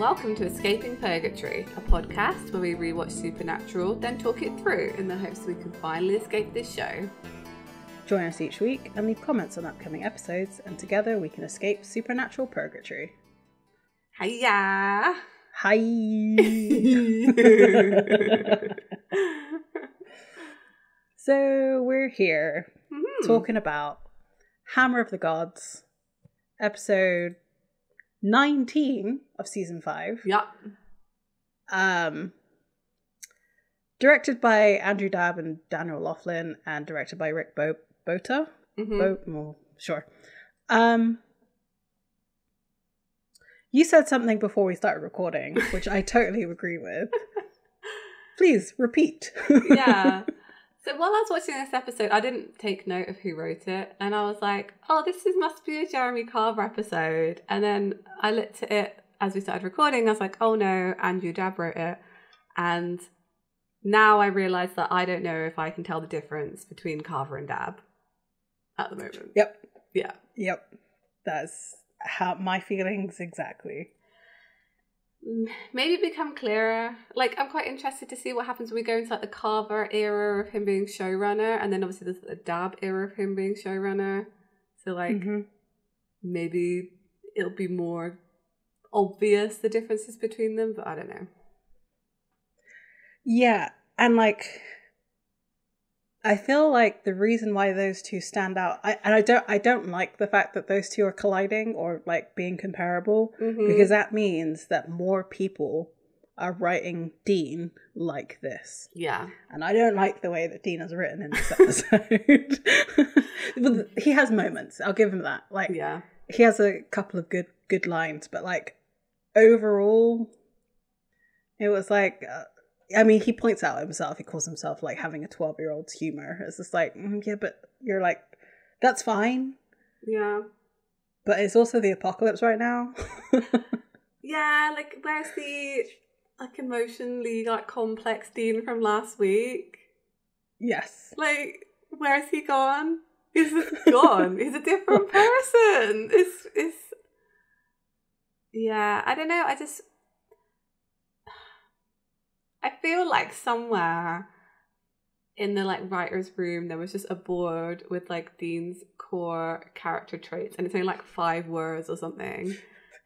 Welcome to Escaping Purgatory, a podcast where we rewatch Supernatural, then talk it through in the hopes we can finally escape this show. Join us each week and leave comments on upcoming episodes, and together we can escape Supernatural Purgatory. Hiya! Hi! So we're here talking about Hammer of the Gods, episode 19 of season 5. Yep. Directed by Andrew Dabb and Daniel Laughlin, and directed by Rick Bota. Sure. You said something before we started recording, which I totally agree with. Please repeat. Yeah. So while I was watching this episode, I didn't take note of who wrote it, and I was like, "Oh, must be a Jeremy Carver episode." And then I looked at it as we started recording. I was like, "Oh no, Andrew Dabb wrote it." And now I realise that I don't know if I can tell the difference between Carver and Dabb at the moment. Yep. Yeah. Yep. That's how my feelings exactly. Maybe become clearer. Like, I'm quite interested to see what happens when we go into like the Carver era of him being showrunner, and then obviously there's the Dabb era of him being showrunner. So like, maybe it'll be more obvious the differences between them, but I don't know. Yeah, and like, I feel like the reason why those two stand out, I don't like the fact that those two are colliding or like being comparable, because that means that more people are writing Dean like this. Yeah. And I don't like the way that Dean is written in this episode. But he has moments, I'll give him that. Like, yeah, he has a couple of good lines, but like overall, it was like... I mean, he points out himself, he calls himself like having a 12-year-old's humor. It's just like, yeah, but you're like, that's fine. Yeah. But it's also the apocalypse right now. Yeah, like, where's the like emotionally like complex Dean from last week? Yes. Like, where's he gone? He's gone. He's a different person. It's yeah, I don't know. I feel like somewhere in the like writer's room there was just a board with like Dean's core character traits, and it's only like 5 words or something,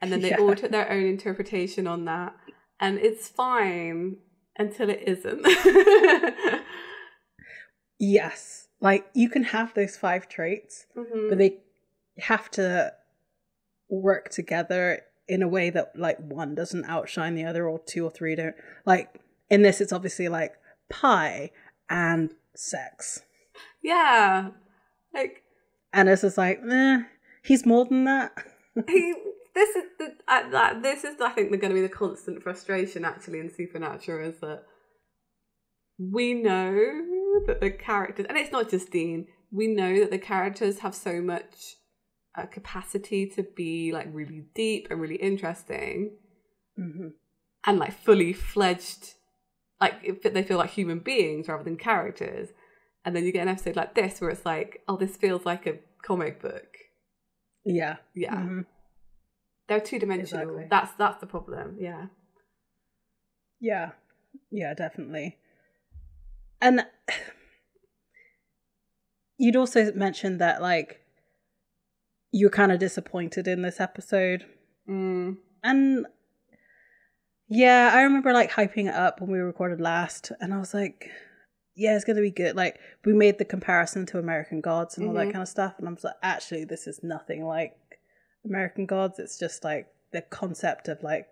and then they all took their own interpretation on that, and it's fine until it isn't. Yes, like you can have those 5 traits, but they have to work together in a way that like one doesn't outshine the other, or 2 or 3 don't. Like in this, it's obviously like pie and sex. Yeah. Like, and it's just like, he's more than that. This is I think going to be the constant frustration actually in Supernatural, is that we know that the characters, and it's not just Dean, we know that the characters have so much capacity to be like really deep and really interesting, and like fully fledged. Like, they feel like human beings rather than characters. And then you get an episode like this where it's like, oh, this feels like a comic book. Yeah. Yeah. They're two-dimensional. Exactly. That's the problem. Yeah. Yeah. Yeah, definitely. And you'd also mentioned that, like, you were kind of disappointed in this episode. And... yeah, I remember like hyping it up when we recorded last, and I was like, yeah, it's going to be good. Like, we made the comparison to American Gods and all that kind of stuff, and I was like, actually, this is nothing like American Gods. It's just like the concept of like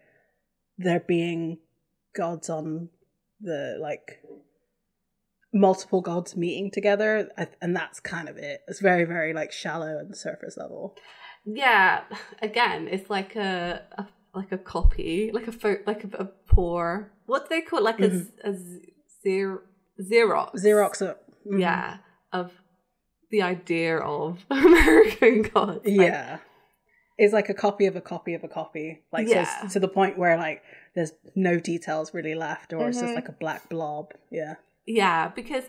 there being gods on the like multiple gods meeting together, and that's kind of it. It's very, very like shallow at the surface level. Yeah, again, it's like a copy, like a poor, what do they call it? Like a Xerox. Xerox. Yeah, of the idea of American Gods. Yeah. Like, it's like a copy of a copy of a copy. Like, so to the point where like there's no details really left, or it's just like a black blob. Yeah. Yeah, because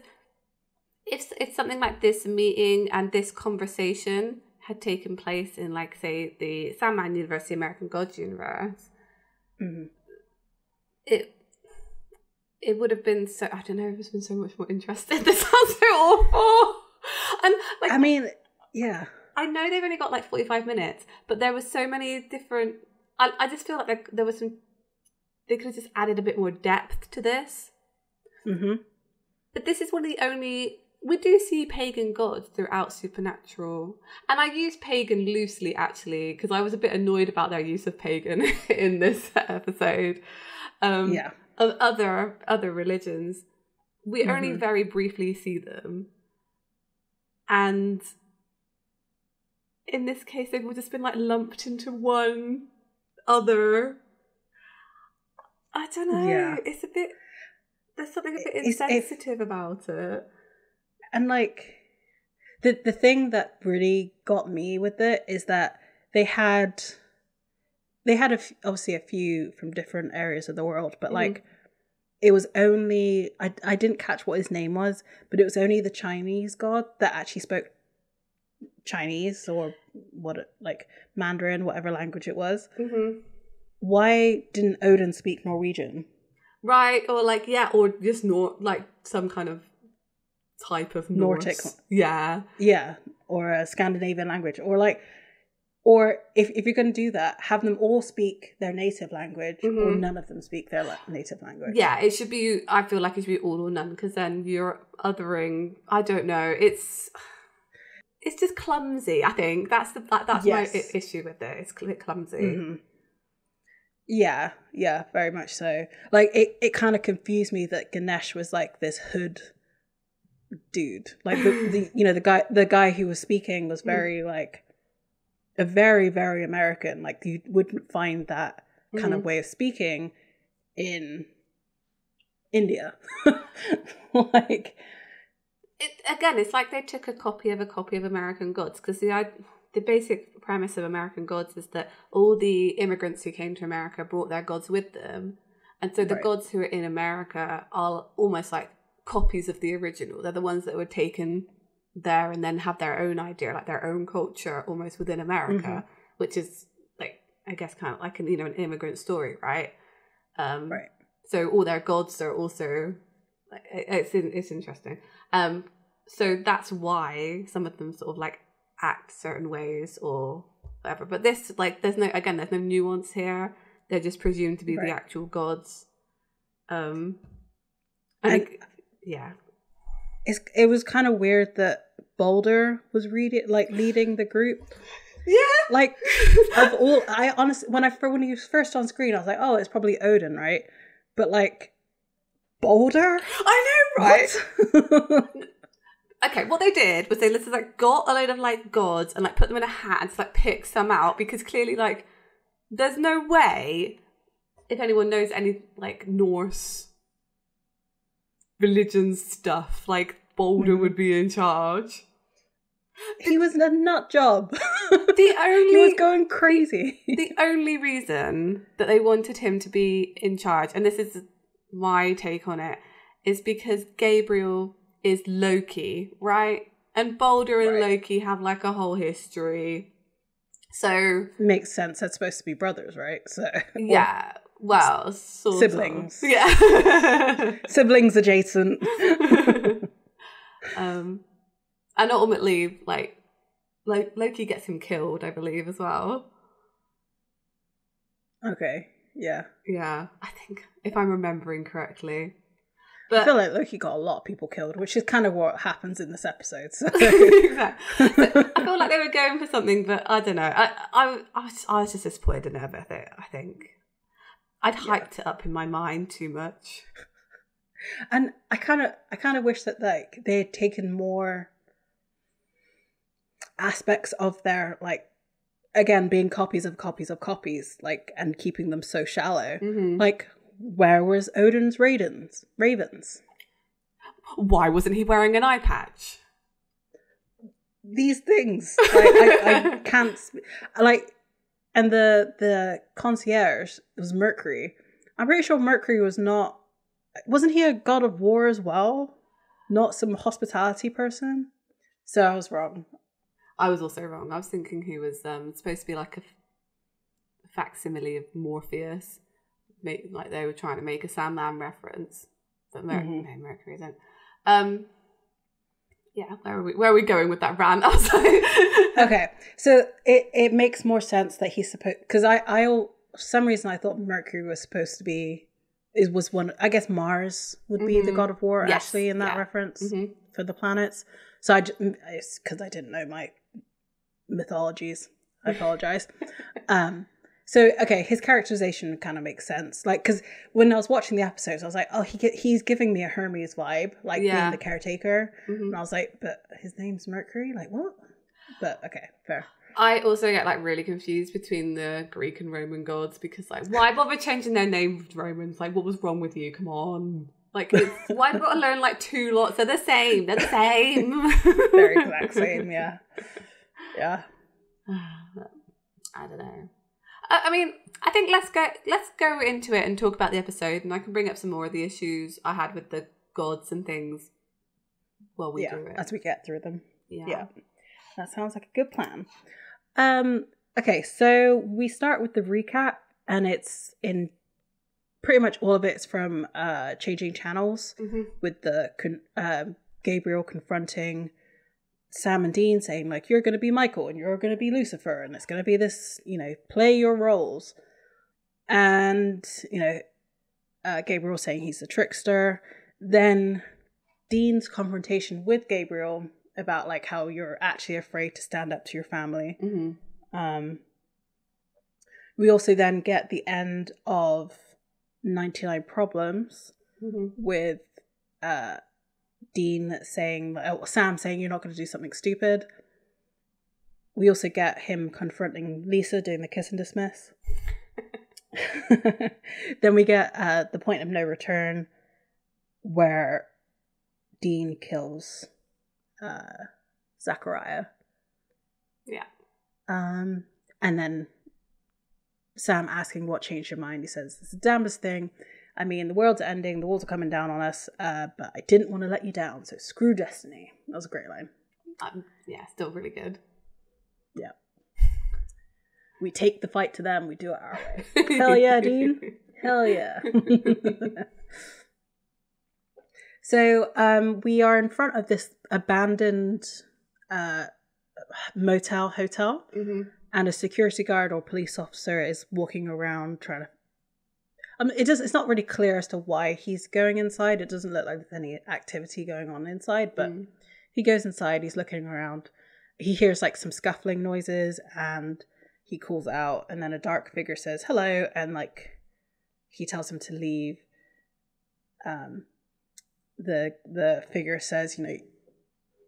if it's something like this meeting and this conversation had taken place in, like, say, the Sandman University American Gods universe, it would have been so, I don't know, it's been so much more interesting. This sounds so awful. And like, I mean, yeah. I know they've only got like 45 minutes, but there were so many different, I just feel like there was some, they could have just added a bit more depth to this. But this is one of the only, we do see pagan gods throughout Supernatural. And I use pagan loosely, actually, because I was a bit annoyed about their use of pagan in this episode. Of other religions. We only very briefly see them. And in this case, they've all just been like lumped into one other. I don't know. Yeah. It's a bit, there's something a bit insensitive about it. And like, the thing that really got me with it is that they had obviously a few from different areas of the world, but like, it was only, I didn't catch what his name was, but it was only the Chinese god that actually spoke Chinese, or like Mandarin, whatever language it was. Why didn't Odin speak Norwegian? Right, or like, yeah, or just like some kind of type of Nordic. Yeah, or a Scandinavian language, or like, or if you're going to do that, have them all speak their native language, or none of them speak their native language. Yeah, it should be, I feel like it should be all or none, because then you're othering, I don't know, it's just clumsy, I think. That's my issue with it. It's clumsy. Yeah, very much so. Like, it kind of confused me that Ganesh was like this hood dude. Like, the guy who was speaking was very like, a very, very American. Like, you wouldn't find that kind of way of speaking in India. Like, it's like they took a copy of American Gods, because the basic premise of American Gods is that all the immigrants who came to America brought their gods with them, and so the gods who are in America are almost like copies of the original. They're the ones that were taken there and then have their own idea, like their own culture almost within America, which is like, I guess, kind of like an immigrant story, right? So all their gods are also like, it's interesting. So that's why some of them sort of like act certain ways or whatever. But this, like, there's no nuance here. They're just presumed to be the actual gods. It was kind of weird that Boulder was leading the group. Yeah. Like, of all, I honestly, when he was first on screen, I was like, oh, it's probably Odin, right? But like, Boulder? I know, right? Okay, what they did was they got a load of like gods and like put them in a hat and just like pick some out, because clearly, like, there's no way, if anyone knows any like Norse religion stuff, like Boulder would be in charge. He was a nut job. He was going crazy. The only reason that they wanted him to be in charge, and this is my take on it, is because Gabriel is Loki, right? And Boulder and Loki have like a whole history. So makes sense. That's supposed to be brothers, right? So yeah. Well, sort siblings. Of. Yeah. Siblings adjacent. And ultimately, like Loki gets him killed, I believe, as well. Okay. Yeah. Yeah, I think, if I'm remembering correctly. But I feel like Loki got a lot of people killed, which is kind of what happens in this episode. So. Exactly. So I feel like they were going for something, but I don't know. I was just disappointed in it, I think. I'd hyped it up in my mind too much. And I kind of wish that like they had taken more aspects of their, like, again, being copies of copies of copies, like, and keeping them so shallow. Like, where was Odin's ravens? Why wasn't he wearing an eye patch? These things, I can't like. And the concierge was Mercury. I'm pretty sure Mercury wasn't he a god of war as well? Not some hospitality person? So I was wrong. I was also wrong. I was thinking he was supposed to be like a facsimile of Morpheus. they were trying to make a Sandman reference, but Mercury isn't. Yeah, where are we going with that rant? I was like, okay, so it makes more sense that he's supposed, because I for some reason I thought Mercury was supposed to be, was one, I guess Mars would be the god of war, actually, in that reference for the planets. So it's because I didn't know my mythologies. I apologize. So, okay, his characterization kind of makes sense. Like, because when I was watching the episodes, I was like, oh, he's giving me a Hermes vibe, like being the caretaker. And I was like, but his name's Mercury? Like, what? But, okay, fair. I also get, like, really confused between the Greek and Roman gods because, like, why bother changing their name to Romans? Like, what was wrong with you? Come on. Like, why have you got to learn, like, two lots? They're the same. They're the same. They're exact same, yeah. Yeah. I don't know. I mean, I think let's go into it and talk about the episode, and I can bring up some more of the issues I had with the gods and things while we do it. As we get through them. Yeah. That sounds like a good plan. Okay, so we start with the recap, and it's in pretty much all of it's from Changing Channels, with the Gabriel confronting Sam and Dean, saying, like, you're going to be Michael and you're going to be Lucifer, and it's going to be this, play your roles. And, Gabriel saying he's a trickster. Then Dean's confrontation with Gabriel about, like, how you're actually afraid to stand up to your family. We also then get the end of 99 Problems with Dean saying, Sam saying, you're not going to do something stupid. We also get him confronting Lisa doing the kiss and dismiss. Then we get the point of no return, where Dean kills Zachariah. Yeah. And then Sam asking what changed your mind. He says, it's the damnedest thing. I mean, the world's ending, the walls are coming down on us, but I didn't want to let you down, so screw destiny. That was a great line. Yeah, still really good. Yeah. We take the fight to them, we do it our way. Hell yeah, Dean. Hell yeah. So we are in front of this abandoned hotel, and a security guard or police officer is walking around trying to... it's not really clear as to why he's going inside. It doesn't look like there's any activity going on inside, but he goes inside, he's looking around. He hears, like, some scuffling noises, and he calls out, and then a dark figure says hello, and, like, he tells him to leave. The figure says,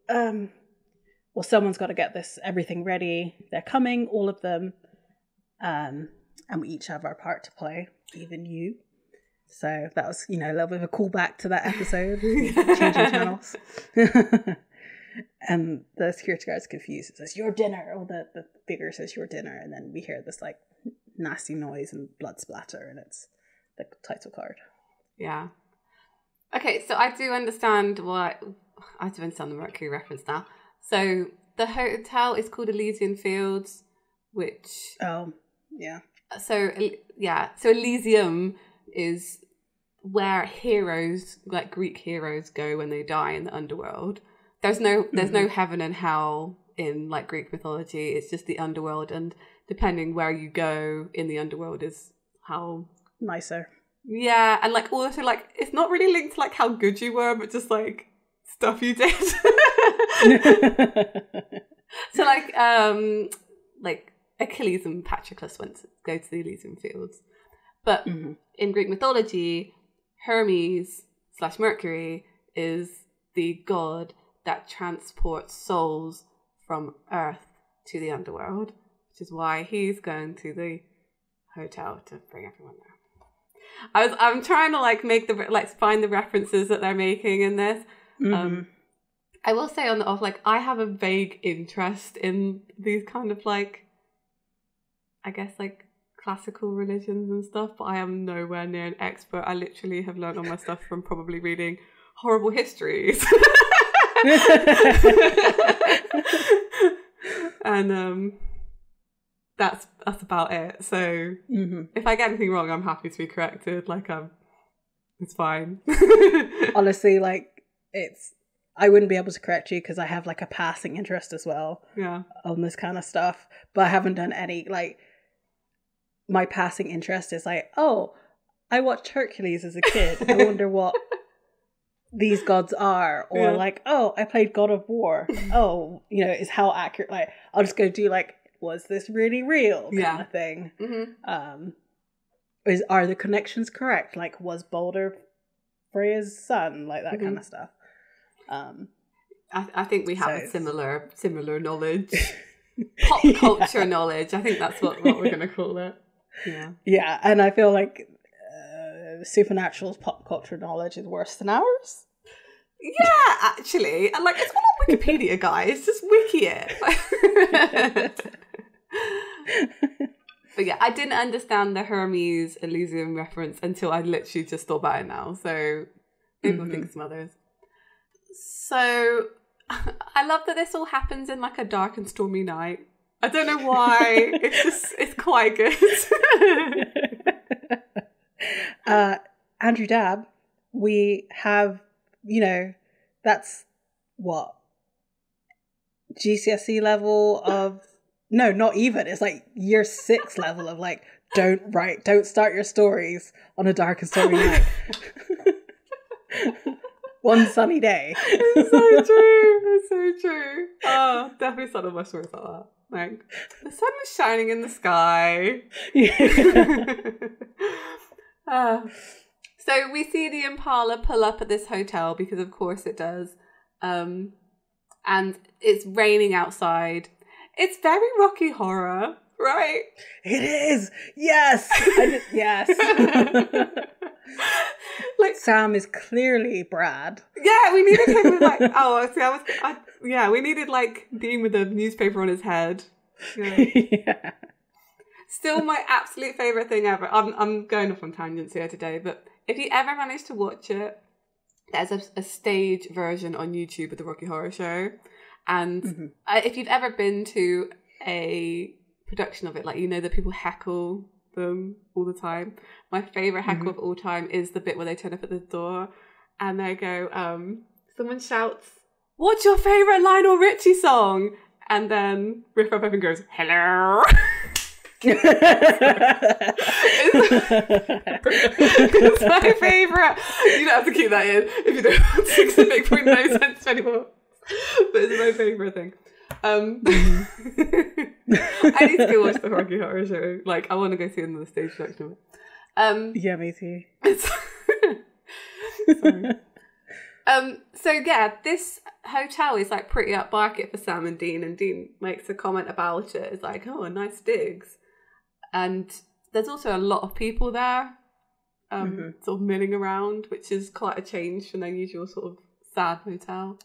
well, someone's got to get everything ready. They're coming, all of them. And we each have our part to play, even you. So that was, a little bit of a callback to that episode, Changing Channels. And the security guard's confused. It says, your dinner. Or the figure says, your dinner. And then we hear this, like, nasty noise and blood splatter, and it's the title card. Yeah. Okay, so I do understand the Mercury reference now. So the hotel is called Elysian Fields, which... Oh, yeah. So Elysium is where heroes, like Greek heroes, go when they die in the underworld. There's no heaven and hell in, like, Greek mythology. It's just the underworld, and depending where you go in the underworld is how... nicer. Yeah, and, like, also, like, it's not really linked to, like, how good you were, but just, like, stuff you did. So, like Achilles and Patroclus went to go to the Elysian Fields. But in Greek mythology, Hermes / Mercury is the god that transports souls from Earth to the underworld, which is why he's going to the hotel to bring everyone there. I'm trying to, like, find the references that they're making in this. I will say on the off, like, I have a vague interest in these kind of, like, I guess, like, classical religions and stuff, but I am nowhere near an expert. I literally have learned all my stuff from probably reading horrible histories. And that's about it. So if I get anything wrong, I'm happy to be corrected. Like, it's fine. Honestly, like, I wouldn't be able to correct you because I have like a passing interest as well. Yeah. On this kind of stuff, but I haven't done any, like, my passing interest is like, oh, I watched Hercules as a kid. I wonder what these gods are, or like, oh, I played God of War. Oh, you know, is how accurate. Like, I'll just go do like, was this really real kind of thing. Are the connections correct? Like, was Balder Freya's son? Like that kind of stuff. I think we have a similar knowledge, pop culture knowledge. I think that's what we're going to call it. Yeah, and I feel like Supernatural's pop culture knowledge is worse than ours. Yeah, actually, and like, it's not on Wikipedia, guys. Just wiki it. But yeah, I didn't understand the Hermes Elysium reference until I literally just thought about it now. So maybe we'll think of some others. So I love that this all happens in like a dark and stormy night. I don't know why. It's quite good. Andrew Dabb, we have, you know, that's what? GCSE level of, no, not even. It's like year 6 level of like, don't start your stories on a dark and stormy night. One sunny day. It's so true. Oh, definitely started my stories like that. Like, the sun was shining in the sky. So we see the Impala pull up at this hotel because of course it does. And it's raining outside. It's very Rocky Horror, right? It is. Yes. Yes. Like, Sam is clearly Brad. Yeah, we needed him with like, we needed like Dean with a newspaper on his head. Yeah. Still my absolute favourite thing ever. I'm going off on tangents here today, but if you ever manage to watch it, there's a stage version on YouTube of the Rocky Horror Show. And if you've ever been to a production of it, like, you know that people heckle them all the time. My favourite heckle of all time is the bit where they turn up at the door and they go, someone shouts, "What's your favourite Lionel Richie song?" And then Riff Raff Evan goes, "Hello." It's my favourite. You don't have to keep that in if you don't want to make no sense anymore. But it's my favourite thing. I need to go watch the Rocky Horror Show. Like, I want to go see another stage production of it. Yeah, me too. Sorry. So yeah, this hotel is like pretty upmarket for Sam and Dean makes a comment about it. It's like, oh, nice digs. And there's also a lot of people there, sort of milling around, which is quite a change from their usual sort of sad hotel.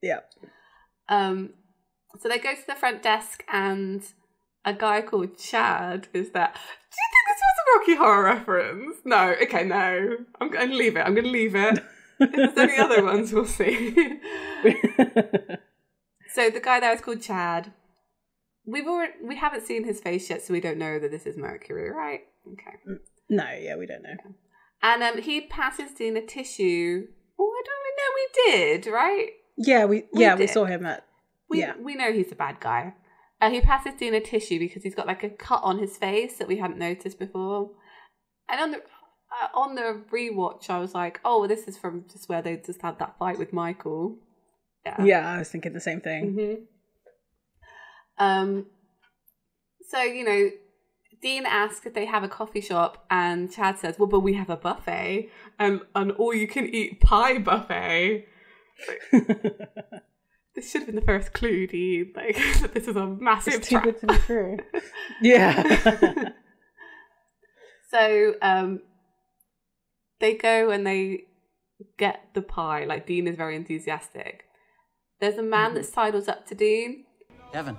Yeah. So they go to the front desk and a guy called Chad is there. Do you think this was a Rocky Horror reference? No. Okay, no. I'm going to leave it. If there's any other ones, we'll see. So the guy there is called Chad. We haven't seen his face yet, so we don't know that this is Mercury, right? Okay. No, yeah, we don't know. And he passes Dean a tissue. Oh, I don't know. We did, right? Yeah, we saw him at. We know he's a bad guy. He passes Dean a tissue because he's got like a cut on his face that we hadn't noticed before. And on the rewatch, I was like, oh, this is from just where they just had that fight with Michael. Yeah, I was thinking the same thing. So, you know, Dean asks if they have a coffee shop, and Chad says, well, but we have a buffet, and an all-you-can-eat pie buffet. This should have been the first clue, Dean. Like, this is a massive trap. It's too good to be true. Yeah. So, they go and they get the pie. Like, Dean is very enthusiastic. There's a man that sidles up to Dean. Evan,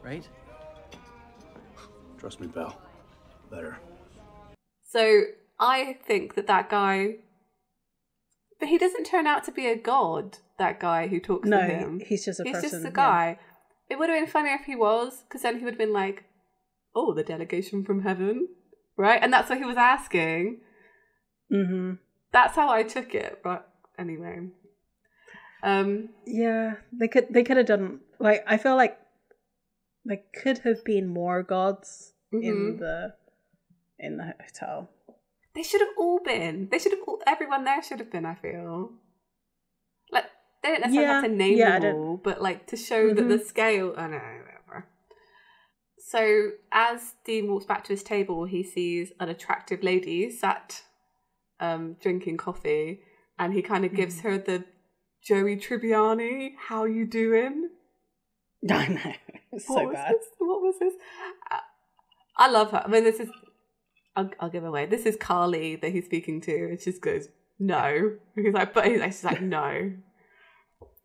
right? Trust me, pal. Better. So I think that guy, but he doesn't turn out to be a god, that guy who talks to him. He's just a person. He's just a guy. It would have been funnier if he was, because then he would have been like, oh, the delegation from heaven, right? And that's what he was asking. Mm-hmm. That's how I took it, but anyway. Yeah, they could have done, like, I feel like there could have been more gods in the hotel. They should have all been. Everyone there should have been, I feel. Like, they don't necessarily have to name them all, but like to show that the scale, I don't know, whatever. So as Dean walks back to his table, he sees an attractive lady sat drinking coffee, and he kind of gives her the Joey Tribbiani, how you doing? I know. It's so bad. What was this? I love her. I mean, this is... I'll give away. This is Carly that he's speaking to. It just goes, no. He's like, she's like, no.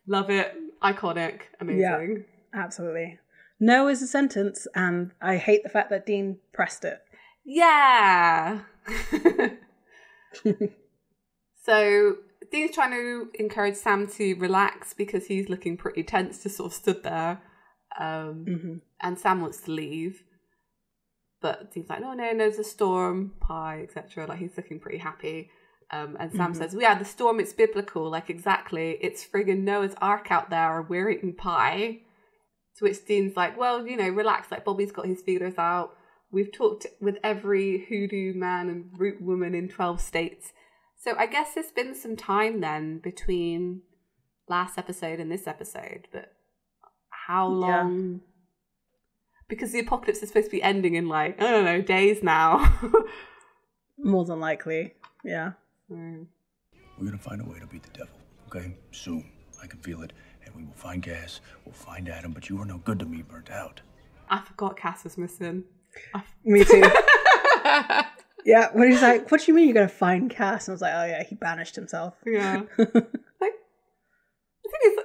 Love it. Iconic. Amazing. Yeah, absolutely. No is a sentence, and I hate the fact that Dean pressed it. Yeah. So Dean's trying to encourage Sam to relax because he's looking pretty tense, just sort of stood there. And Sam wants to leave. But Dean's like, no, there's a storm, pie, etc. Like, he's looking pretty happy. And Sam says, yeah, the storm, it's biblical. Like, exactly. It's friggin' Noah's Ark out there, and we're eating pie. To which Dean's like, well, relax. Like, Bobby's got his feelers out. We've talked with every hoodoo man and root woman in 12 states. So I guess there's been some time then between last episode and this episode. But how long... Yeah. Because the apocalypse is supposed to be ending in, like, I don't know, days now. More than likely, yeah. We're going to find a way to beat the devil, okay? Soon. I can feel it. And we will find gas, we'll find Adam, but you are no good to me, burnt out. I forgot Cass was missing. Me too. Yeah, when he's like, what do you mean you're going to find Cass? And I was like, oh yeah, he banished himself. Yeah. Like, the thing is,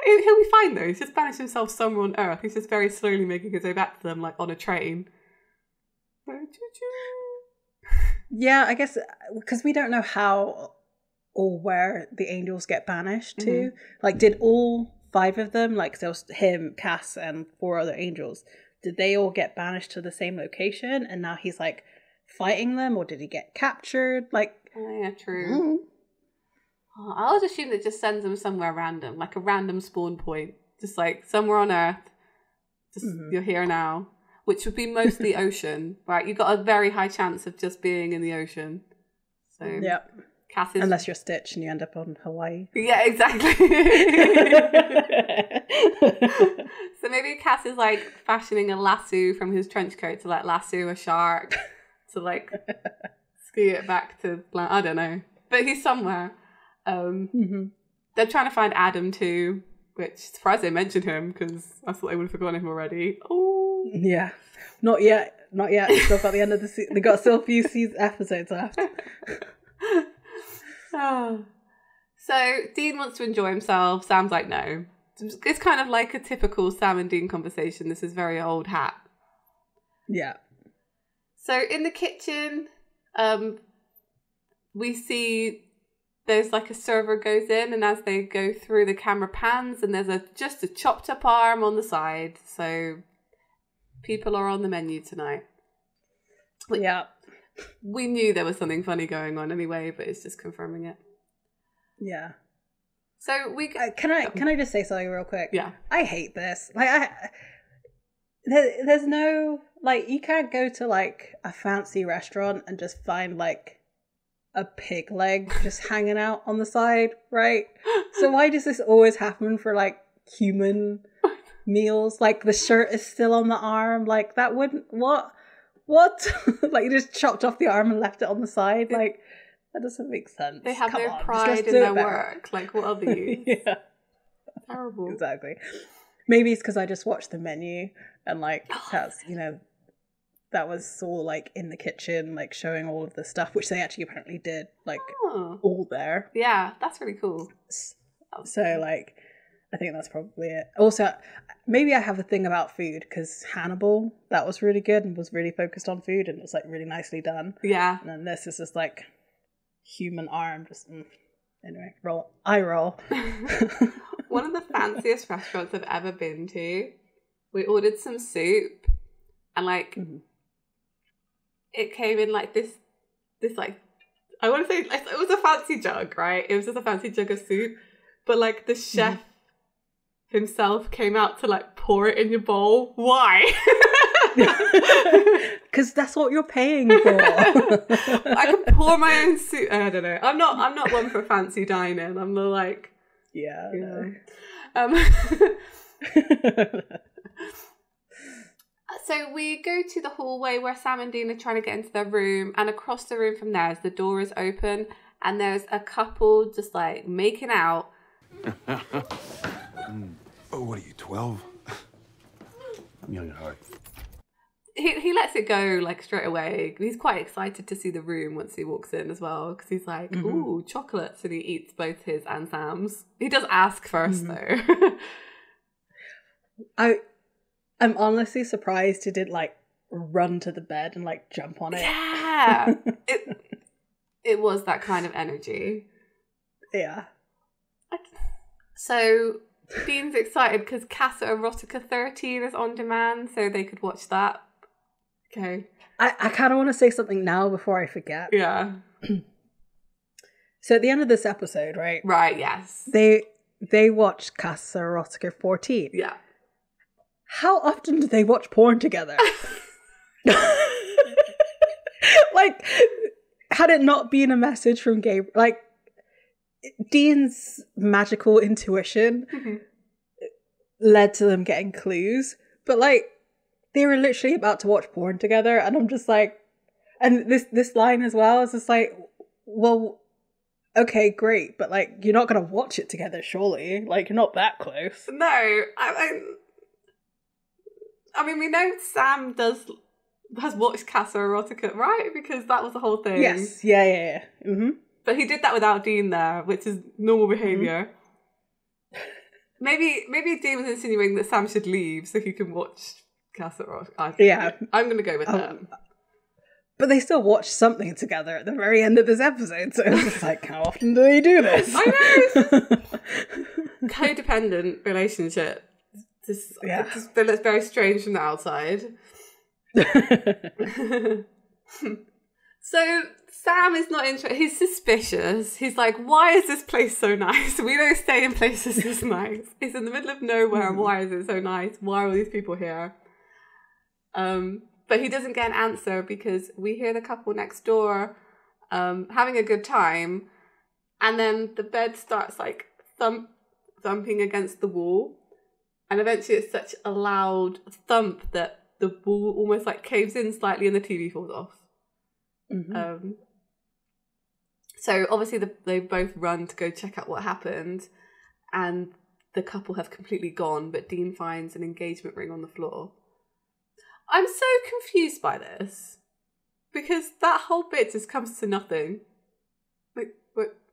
he'll be fine though. He's just banished himself somewhere on Earth. He's just very slowly making his way back to them, like on a train. Yeah, I guess because we don't know how or where the angels get banished to. Like, did all 5 of them, like there was him, Cass, and 4 other angels, did they all get banished to the same location? And now he's like fighting them, or did he get captured? Like, oh, yeah, true. I always assume that it just sends them somewhere random, like a random spawn point, just like somewhere on Earth. Just you're here now, which would be mostly ocean, right? You've got a very high chance of just being in the ocean. So yep. Cass is... Unless you're Stitch and you end up on Hawaii. Yeah, exactly. So maybe Cass is like fashioning a lasso from his trench coat to like lasso a shark to like ski it back to... I don't know. But he's somewhere. They're trying to find Adam too, which surprised they mentioned him because I thought they would have forgotten him already. Oh yeah, not yet. Still got the end of the they got still a few episodes left. So Dean wants to enjoy himself. Sam's like, no. It's kind of like a typical Sam and Dean conversation. This is very old hat. Yeah. So in the kitchen, we see there's like a server goes in, and as they go through, the camera pans, and there's just a chopped up arm on the side. So people are on the menu tonight. Yeah. We knew there was something funny going on anyway, but it's just confirming it. Yeah. So we can I just say something real quick? Yeah. I hate this. Like, there's no, like, you can't go to like a fancy restaurant and just find like a pig leg just hanging out on the side, right? So why does this always happen for like human meals? Like, the shirt is still on the arm. Like, that wouldn't... What? Like, you just chopped off the arm and left it on the side? Like, that doesn't make sense. They have no pride in their work. Like, what are these? Yeah. Terrible. Exactly. Maybe it's because I just watched the menu and like that's, that was all like in the kitchen, like showing all of the stuff, which they actually apparently did, like all there. Yeah, that's really cool. So like, I think that's probably it. Also, maybe I have a thing about food because Hannibal, that was really good and was really focused on food and it was like really nicely done. Yeah. And then this is just like human arm, just anyway, eye roll. One of the fanciest restaurants I've ever been to. We ordered some soup and like it came in like this like, I want to say it was a fancy jug, right? It was just a fancy jug of soup, but like the chef himself came out to like pour it in your bowl. Why? Because that's what you're paying for. I can pour my own soup. I don't know. I'm not one for fancy dining. I'm more like, yeah. So we go to the hallway where Sam and Dean are trying to get into their room, and across the room from there, as the door is open, and there's a couple just like making out. Oh, what are you, 12? I'm young at heart. He lets it go like straight away. He's quite excited to see the room once he walks in as well, because he's like, ooh, chocolates, and he eats both his and Sam's. He does ask first though. I'm honestly surprised he didn't like run to the bed and like jump on it. Yeah. It was that kind of energy. Yeah. So Dean's excited because Casa Erotica 13 is on demand, so they could watch that. Okay. I kind of want to say something now before I forget. Yeah. So at the end of this episode, right? Right, yes. They watched Casa Erotica 14. Yeah. How often do they watch porn together? Like, had it not been a message from Gabriel, like, Dean's magical intuition led to them getting clues, but like, they were literally about to watch porn together, and I'm just like, and this line as well is just like, well, okay, great, but like, you're not gonna watch it together, surely? Like, you're not that close. No, I mean, we know Sam has watched Casa Erotica, right? Because that was the whole thing. Yes, yeah. Mm-hmm. But he did that without Dean there, which is normal behaviour. Maybe Dean was insinuating that Sam should leave so he can watch Casa Erotica. Yeah. I'm going to go with that. But they still watched something together at the very end of this episode, so it's just like, how often do they do this? I know! Codependent relationship. It just looks very strange from the outside. So Sam is not interested. He's suspicious. He's like, why is this place so nice? We don't stay in places this nice. It's in the middle of nowhere. Why is it so nice? Why are all these people here? But he doesn't get an answer because we hear the couple next door having a good time, and then the bed starts like thumping against the wall, and eventually it's such a loud thump that the wall almost like caves in slightly and the TV falls off. So obviously they both run to go check out what happened, and the couple have completely gone, but Dean finds an engagement ring on the floor. I'm so confused by this, because that whole bit just comes to nothing. Like,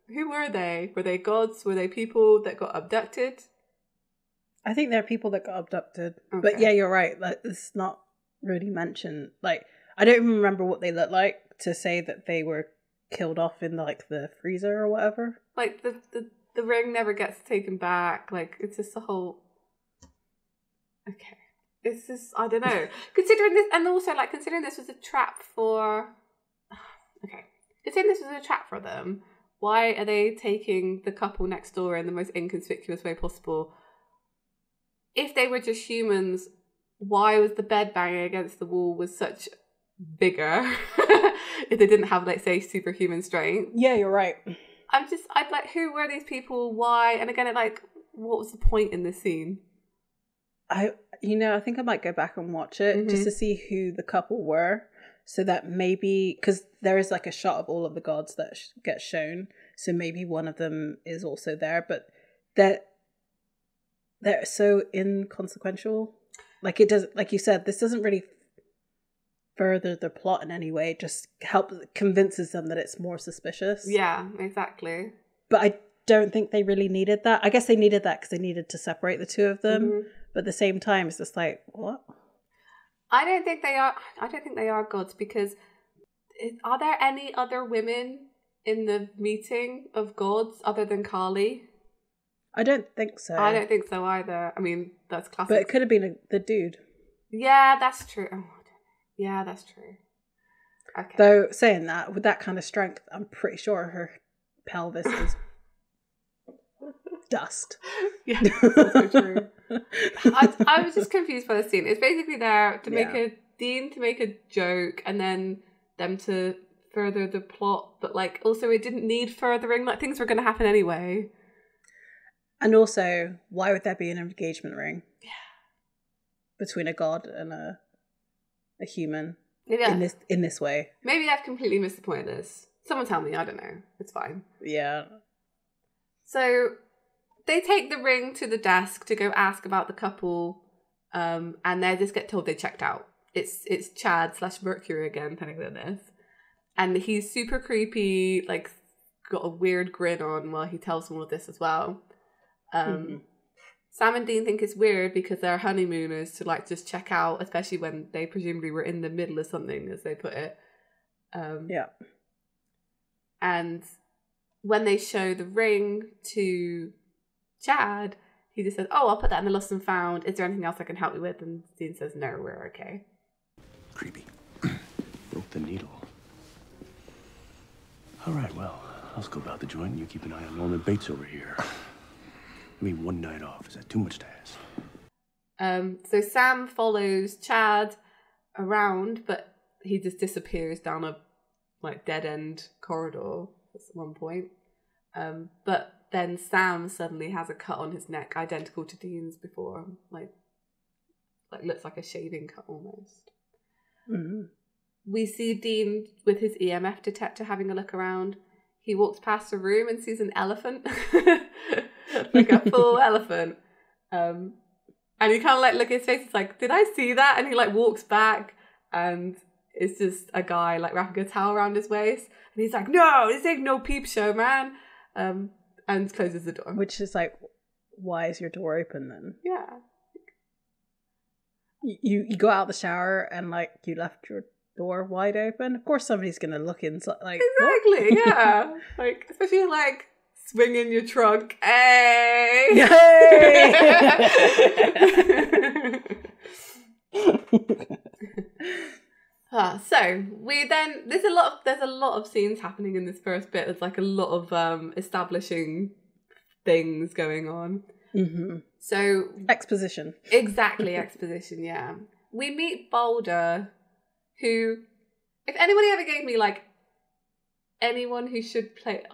who were they? Were they gods? Were they people that got abducted? I think they're people that got abducted. Okay. But yeah, you're right. Like, it's not really mentioned. Like, I don't even remember what they look like to say that they were killed off in the freezer or whatever. Like, the ring never gets taken back. Like, it's just a whole... Okay. It's just, I don't know. Considering this, and also, like, considering this was a trap for... Okay. Considering this was a trap for them, why are they taking the couple next door in the most inconspicuous way possible? If they were just humans, why was the bed banging against the wall with such vigor if they didn't have, like, say, superhuman strength? Yeah, you're right. I'd like, who were these people? Why? And again, like, what was the point in this scene? I think I might go back and watch it just to see who the couple were, so that maybe, because there is like a shot of all of the gods that gets shown, so maybe one of them is also there, but they're so inconsequential. Like, it does, like you said, this doesn't really further the plot in any way, just convinces them that it's more suspicious. Yeah, exactly. But I don't think they really needed that. I guess they needed that because they needed to separate the two of them. But at the same time, it's just like, what? I don't think they are gods, because are there any other women in the meeting of gods other than Kali? I don't think so. I don't think so either. I mean, that's classic. But it could have been the dude. Yeah, that's true. Oh, I don't know. Yeah, that's true. Okay. Though, saying that, with that kind of strength, I'm pretty sure her pelvis is dust. Yeah, that's also true. I was just confused by the scene. It's basically there to make Dean to make a joke and then them to further the plot, but like also it didn't need furthering, like things were going to happen anyway. And also, why would there be an engagement ring? Yeah. Between a god and a human in this way. Maybe I've completely missed the point of this. Someone tell me, I don't know. It's fine. Yeah. So they take the ring to the desk to go ask about the couple, and they just get told they checked out. It's Chad / Mercury again, telling them this. And he's super creepy, like got a weird grin on while he tells them all of this as well. Sam and Dean think it's weird because they're honeymooners to like just check out, especially when they presumably were in the middle of something, as they put it. Yeah. And when they show the ring to Chad, he just says, "Oh, I'll put that in the lost and found. Is there anything else I can help you with?" And Dean says, "No, we're okay." Creepy. Broke the needle. All right, well, I'll scope out the joint and you keep an eye on Norman Bates over here. I mean, one night off. Is that too much to ask? So Sam follows Chad around, but he just disappears down a like dead end corridor at one point. But then Sam suddenly has a cut on his neck, identical to Dean's before, like looks like a shaving cut almost. Mm-hmm. We see Dean with his EMF detector having a look around. He walks past a room and sees an elephant. Like a full elephant. And he kind of like look at his face, it's like, did I see that? And he like walks back and it's just a guy like wrapping a towel around his waist. And he's like, no, this ain't no peep show, man. And closes the door. Which is like, why is your door open then? Yeah. You go out the shower and like you left your door wide open. Of course somebody's going to look inside. Like, exactly, yeah. Like, especially like swinging your trunk. Hey! So we then there's a lot of scenes happening in this first bit. There's like a lot of establishing things going on. Mm-hmm. So exposition. Exactly, exposition, yeah. We meet Boulder, who, if anybody ever gave me like anyone who should play,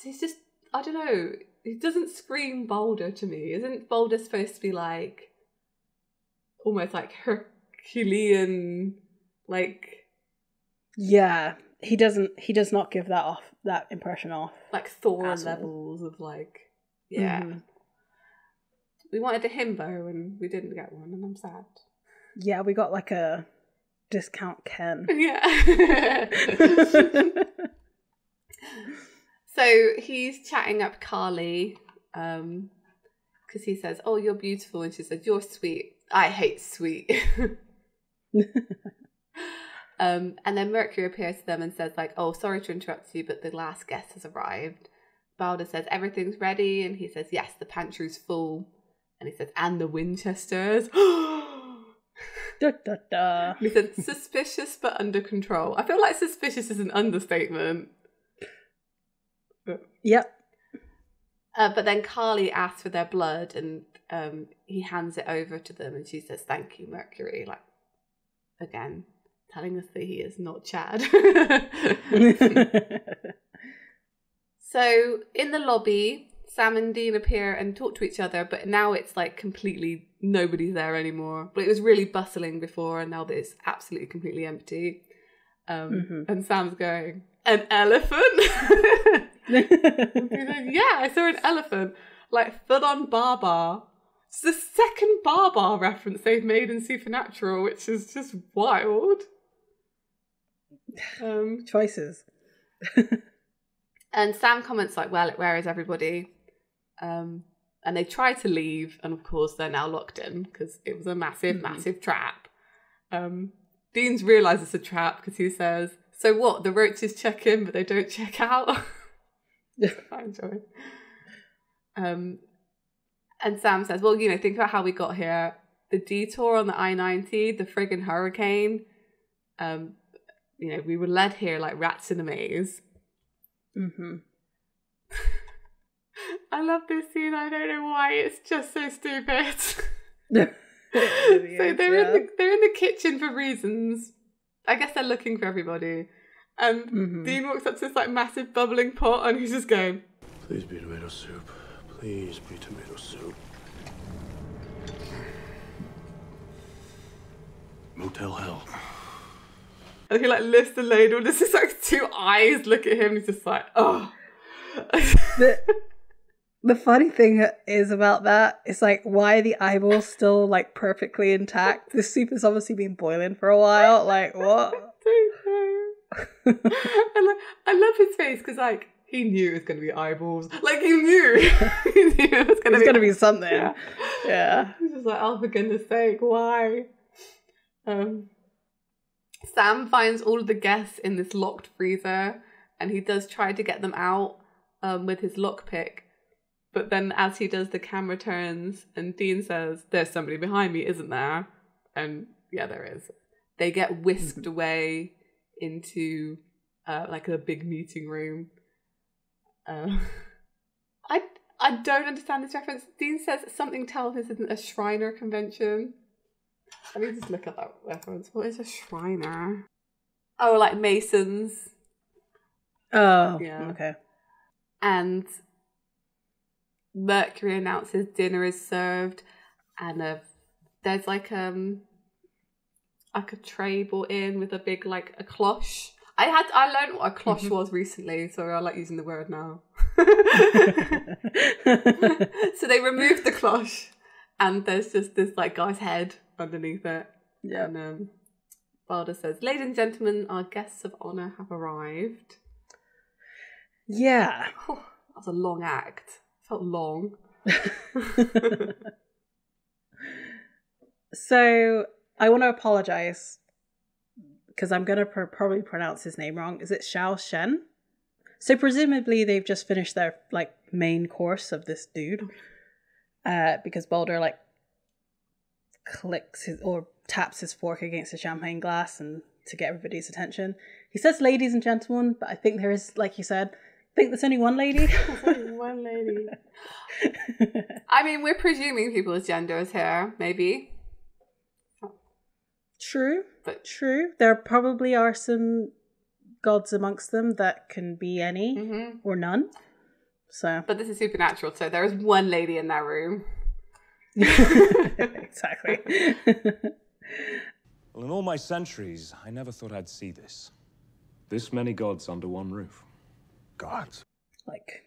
he's just, I don't know, he doesn't scream Boulder to me. Isn't Boulder supposed to be like almost like Herculean, like? Yeah, he does not give that impression off. Like Thor levels of like, yeah. Mm-hmm. We wanted a himbo and we didn't get one, and I'm sad. Yeah, we got like a discount Ken. Yeah. So he's chatting up Carly because he says, "Oh, you're beautiful," and she says, "You're sweet. I hate sweet." And then Mercury appears to them and says like, "Oh, sorry to interrupt you, but the last guest has arrived." Balder says, "Everything's ready," and he says, "Yes, the pantry's full." And he says, "And the Winchesters." Da, da, da. He said, "Suspicious but under control." I feel like suspicious is an understatement. Yep. But then Carly asks for their blood and he hands it over to them and she says, "Thank you, Mercury." Like, again, telling us that he is not Chad. So in the lobby, Sam and Dean appear and talk to each other, but now it's like completely nobody's there anymore. But it was really bustling before, and now that it's absolutely completely empty. And Sam's going, "An elephant?" He's like, "Yeah, I saw an elephant, like full on Baba." It's the second Baba reference they've made in Supernatural, which is just wild. Choices. And Sam comments like, "Well, where is everybody?" And they try to leave, and of course they're now locked in because it was a massive trap. Dean's realised it's a trap because he says, "So what? The roaches check in, but they don't check out." I enjoy. And Sam says, "Well, think about how we got here. The detour on the I-90, the friggin' hurricane, we were led here like rats in a maze. Mm-hmm. I love this scene. I don't know why. It's just so stupid. Really So they're in the kitchen for reasons. I guess they're looking for everybody. And Dean walks up to this like massive bubbling pot and he's just going, Please be tomato soup. Please be tomato soup. Motel hell. and he like lifts the ladle and there's just like two eyes look at him and he's just like, oh. The funny thing is about that, it's like, why are the eyeballs still like perfectly intact? This soup has obviously been boiling for a while. Like, what? I don't know. I love his face because like he knew it was going to be eyeballs. Like he knew it was going to be something. Yeah. He's just like, oh, for goodness sake, why? Sam finds all of the guests in this locked freezer, and he does try to get them out with his lockpick. But then as he does, the camera turns and Dean says, there's somebody behind me, isn't there? And yeah, there is. They get whisked away into like a big meeting room. I don't understand this reference. Dean says something tells this isn't a Shriner convention. Let me just look at that reference. What is a Shriner? Oh, like Masons. Oh, yeah. Okay. And Mercury announces dinner is served, and there's like a tray brought in with a big like a cloche. I learned what a cloche was recently, so I like using the word now. So they removed the cloche, and there's just this like guy's head underneath it. Yeah. And Balder says, "Ladies and gentlemen, our guests of honor have arrived." Yeah. Oh, that was a long act. Felt long. So I want to apologize because I'm going to probably pronounce his name wrong. Is it Xiao Shen? So presumably they've just finished their like main course of this dude, because Balder like clicks his or taps his fork against the champagne glass and to get everybody's attention. He says "ladies and gentlemen," but I think there is, like you said, I think there's only one lady. There's only one lady. I mean, we're presuming people's genders here, maybe. True. True. There probably are some gods amongst them that can be any or none. So, but this is supernatural, so there is one lady in that room. Exactly. Well, in all my centuries, I never thought I'd see this. This many gods under one roof. Gods. Like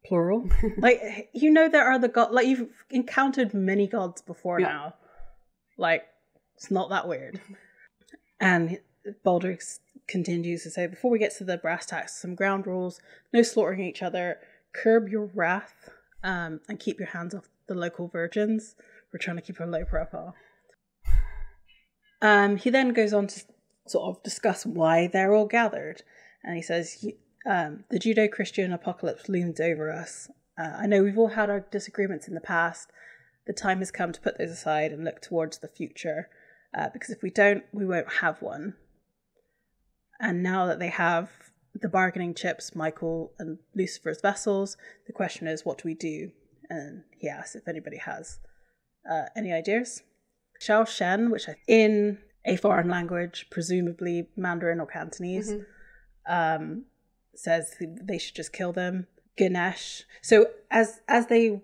plural. Like, you know, there are the gods. Like, you've encountered many gods before now. Like, it's not that weird. And Balder continues to say, before we get to the brass tacks, some ground rules: no slaughtering each other, curb your wrath, and keep your hands off the local virgins. We're trying to keep a low profile. He then goes on to sort of discuss why they're all gathered. And he says, the Judeo-Christian apocalypse looms over us. I know we've all had our disagreements in the past. The time has come to put those aside and look towards the future. Because if we don't, we won't have one. And now that they have the bargaining chips, Michael and Lucifer's vessels, the question is, what do we do? And he asks if anybody has any ideas. Xiao Shen, which in a foreign language, presumably Mandarin or Cantonese, says they should just kill them. Ganesh. So as they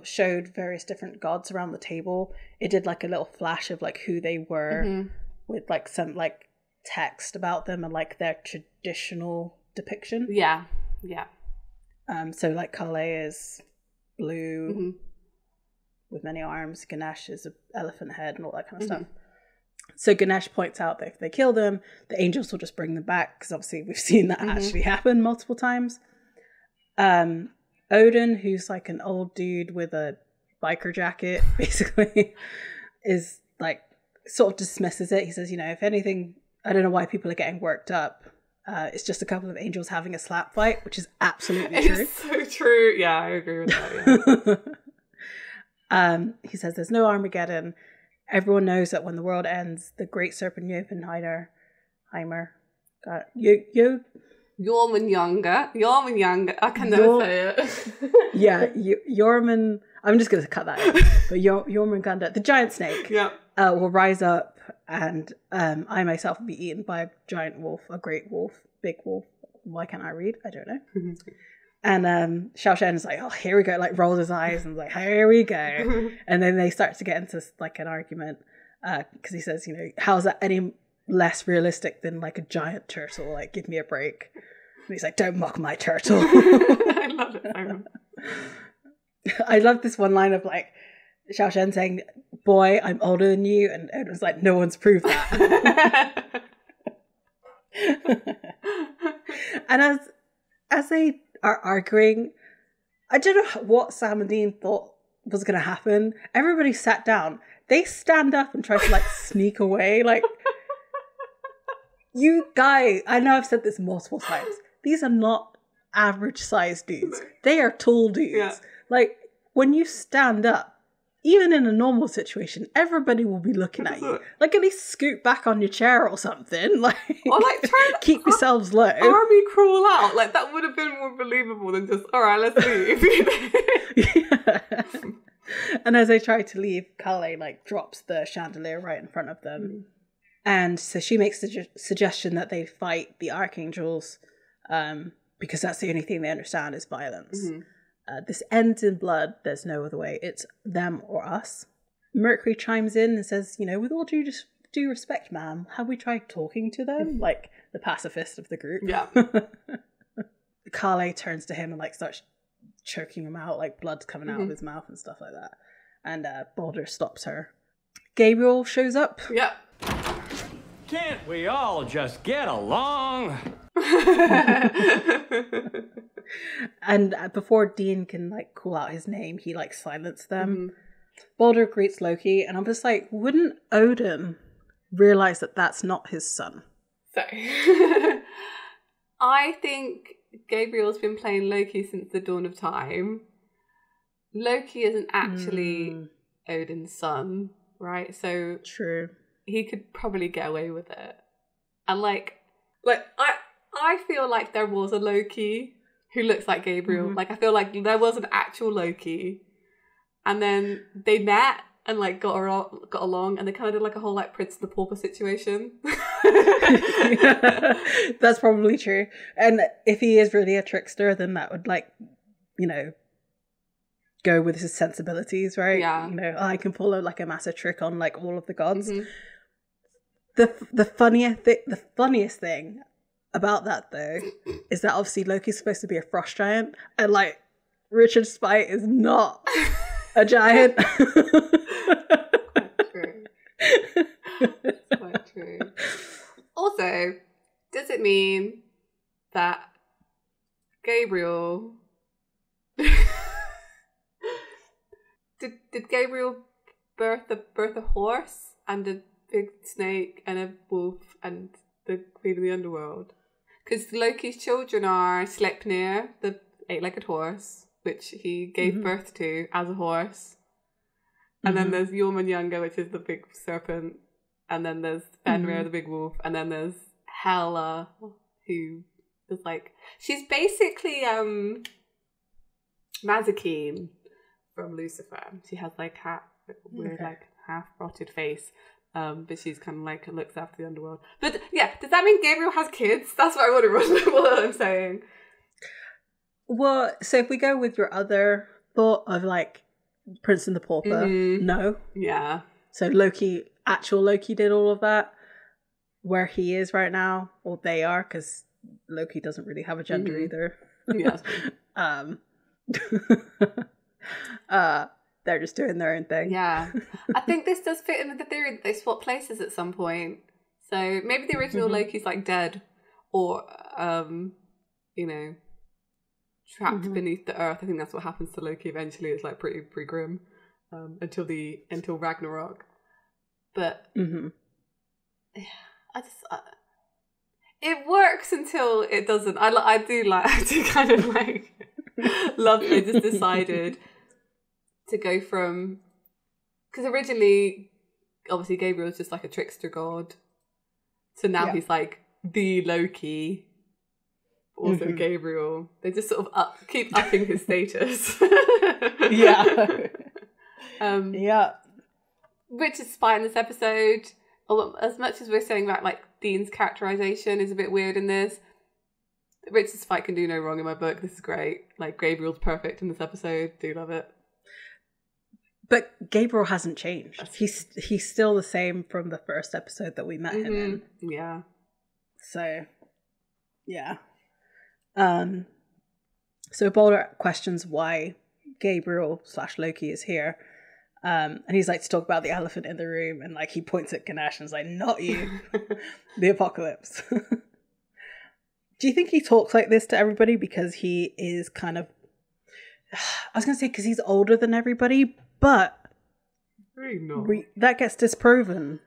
showed various different gods around the table, it did like a little flash of like who they were with like some like text about them and like their traditional depiction. Yeah. So like Kale is blue with many arms. Ganesh is an elephant head and all that kind of stuff. So Ganesh points out that if they kill them, the angels will just bring them back, because obviously we've seen that actually happen multiple times. Odin, who's like an old dude with a biker jacket, basically, is like sort of dismisses it. He says, you know, if anything, I don't know why people are getting worked up. It's just a couple of angels having a slap fight, which is absolutely true. It's so true. Yeah, I agree with that. Yeah. He says there's no Armageddon. everyone knows that when the world ends, the great serpent Jotunheimer, Jormungandr. I can never say it. Yeah, Jormungandr. I'm just going to cut that out. But Jormungandr, the giant snake, will rise up, and I myself will be eaten by a giant wolf, a great wolf, big wolf. Why can't I read? I don't know. And Xiao Shen is like, oh, here we go, like rolls his eyes and like, here we go. And then they start to get into like an argument because he says, you know, how's that any less realistic than like a giant turtle? Like, give me a break. And he's like, don't mock my turtle. I love it so much. I love this one line of like Xiao Shen saying, boy, I'm older than you. And Odin's like, no one's proved that. And as they are arguing, I don't know what Sam and Dean thought was going to happen. Everybody sat down. They stand up and try to like sneak away. Like, you guys, I know I've said this multiple times. These are not average sized dudes. They are tall dudes. Yeah. Like, when you stand up, even in a normal situation, everybody will be looking at you. Like, at least scoot back on your chair or something. Like, or like try to keep yourselves low. Army crawl out. Like, that would have been more believable than just, all right, let's leave. Yeah. And as they try to leave, Kale like drops the chandelier right in front of them. And so she makes the suggestion that they fight the archangels because that's the only thing they understand is violence. This ends in blood. There's no other way. It's them or us. Mercury chimes in and says, you know, with all due respect, ma'am, have we tried talking to them? Like the pacifist of the group. Yeah. Kale turns to him and like starts choking him out, like blood's coming out of his mouth and stuff like that. And Baldur stops her. Gabriel shows up. Yeah. Can't we all just get along? And before Dean can like call out his name, he like silenced them. Baldur greets Loki, and I'm just like, wouldn't Odin realize that that's not his son? So, I think Gabriel's been playing Loki since the dawn of time. Loki isn't actually Odin's son, right? So true. He could probably get away with it. And like I feel like there was a Loki who looks like Gabriel. Like, I feel like there was an actual Loki, and then they met and like got along, and they kind of did like a whole like Prince and the Pauper situation. Yeah, that's probably true. And if he is really a trickster, then that would like, you know, go with his sensibilities, right? Yeah. You know, I can pull like a massive trick on like all of the gods. The funniest thing about that though is that obviously Loki's supposed to be a frost giant, and like Richard Spite is not a giant. Quite true. Also, does it mean that Gabriel did Gabriel birth a horse and a big snake and a wolf and the queen of the underworld? Because Loki's children are Sleipnir, the eight-legged horse, which he gave birth to as a horse. And then there's Jormungandr, which is the big serpent. And then there's Fenrir, the big wolf. And then there's Hela, who is like... She's basically Mazikeen from Lucifer. She has like weird, like half-rotted face. But she's kind of like looks after the underworld. But yeah, does that mean Gabriel has kids? That's what I want to remember what I'm saying. Well, so if we go with your other thought of like Prince and the Pauper, no. Yeah. So actual Loki did all of that. Where he is right now, or they are, because Loki doesn't really have a gender either. Yeah. They're just doing their own thing. Yeah. I think this does fit in with the theory that they swap places at some point. So maybe the original Loki's like dead, or you know, trapped beneath the earth. I think that's what happens to Loki eventually. It's like pretty grim until Ragnarok. But it works until it doesn't. I do kind of like love they just decided to go from, because originally obviously Gabriel's just like a trickster god. So now he's like the Loki, also Gabriel. They just sort of keep upping his status. Yeah. Yeah. Which is fine in this episode. As much as we're saying that like Dean's characterization is a bit weird in this, Richard's fight can do no wrong in my book. This is great. Like Gabriel's perfect in this episode. Do love it. But Gabriel hasn't changed. He's still the same from the first episode that we met him in. Yeah. So, yeah. So Balder questions why Gabriel / Loki is here. And he's like to talk about the elephant in the room, and like he points at Ganesh and is like, not you. The apocalypse. Do you think he talks like this to everybody because he is kind of, I was going to say because he's older than everybody, but really not. That gets disproven.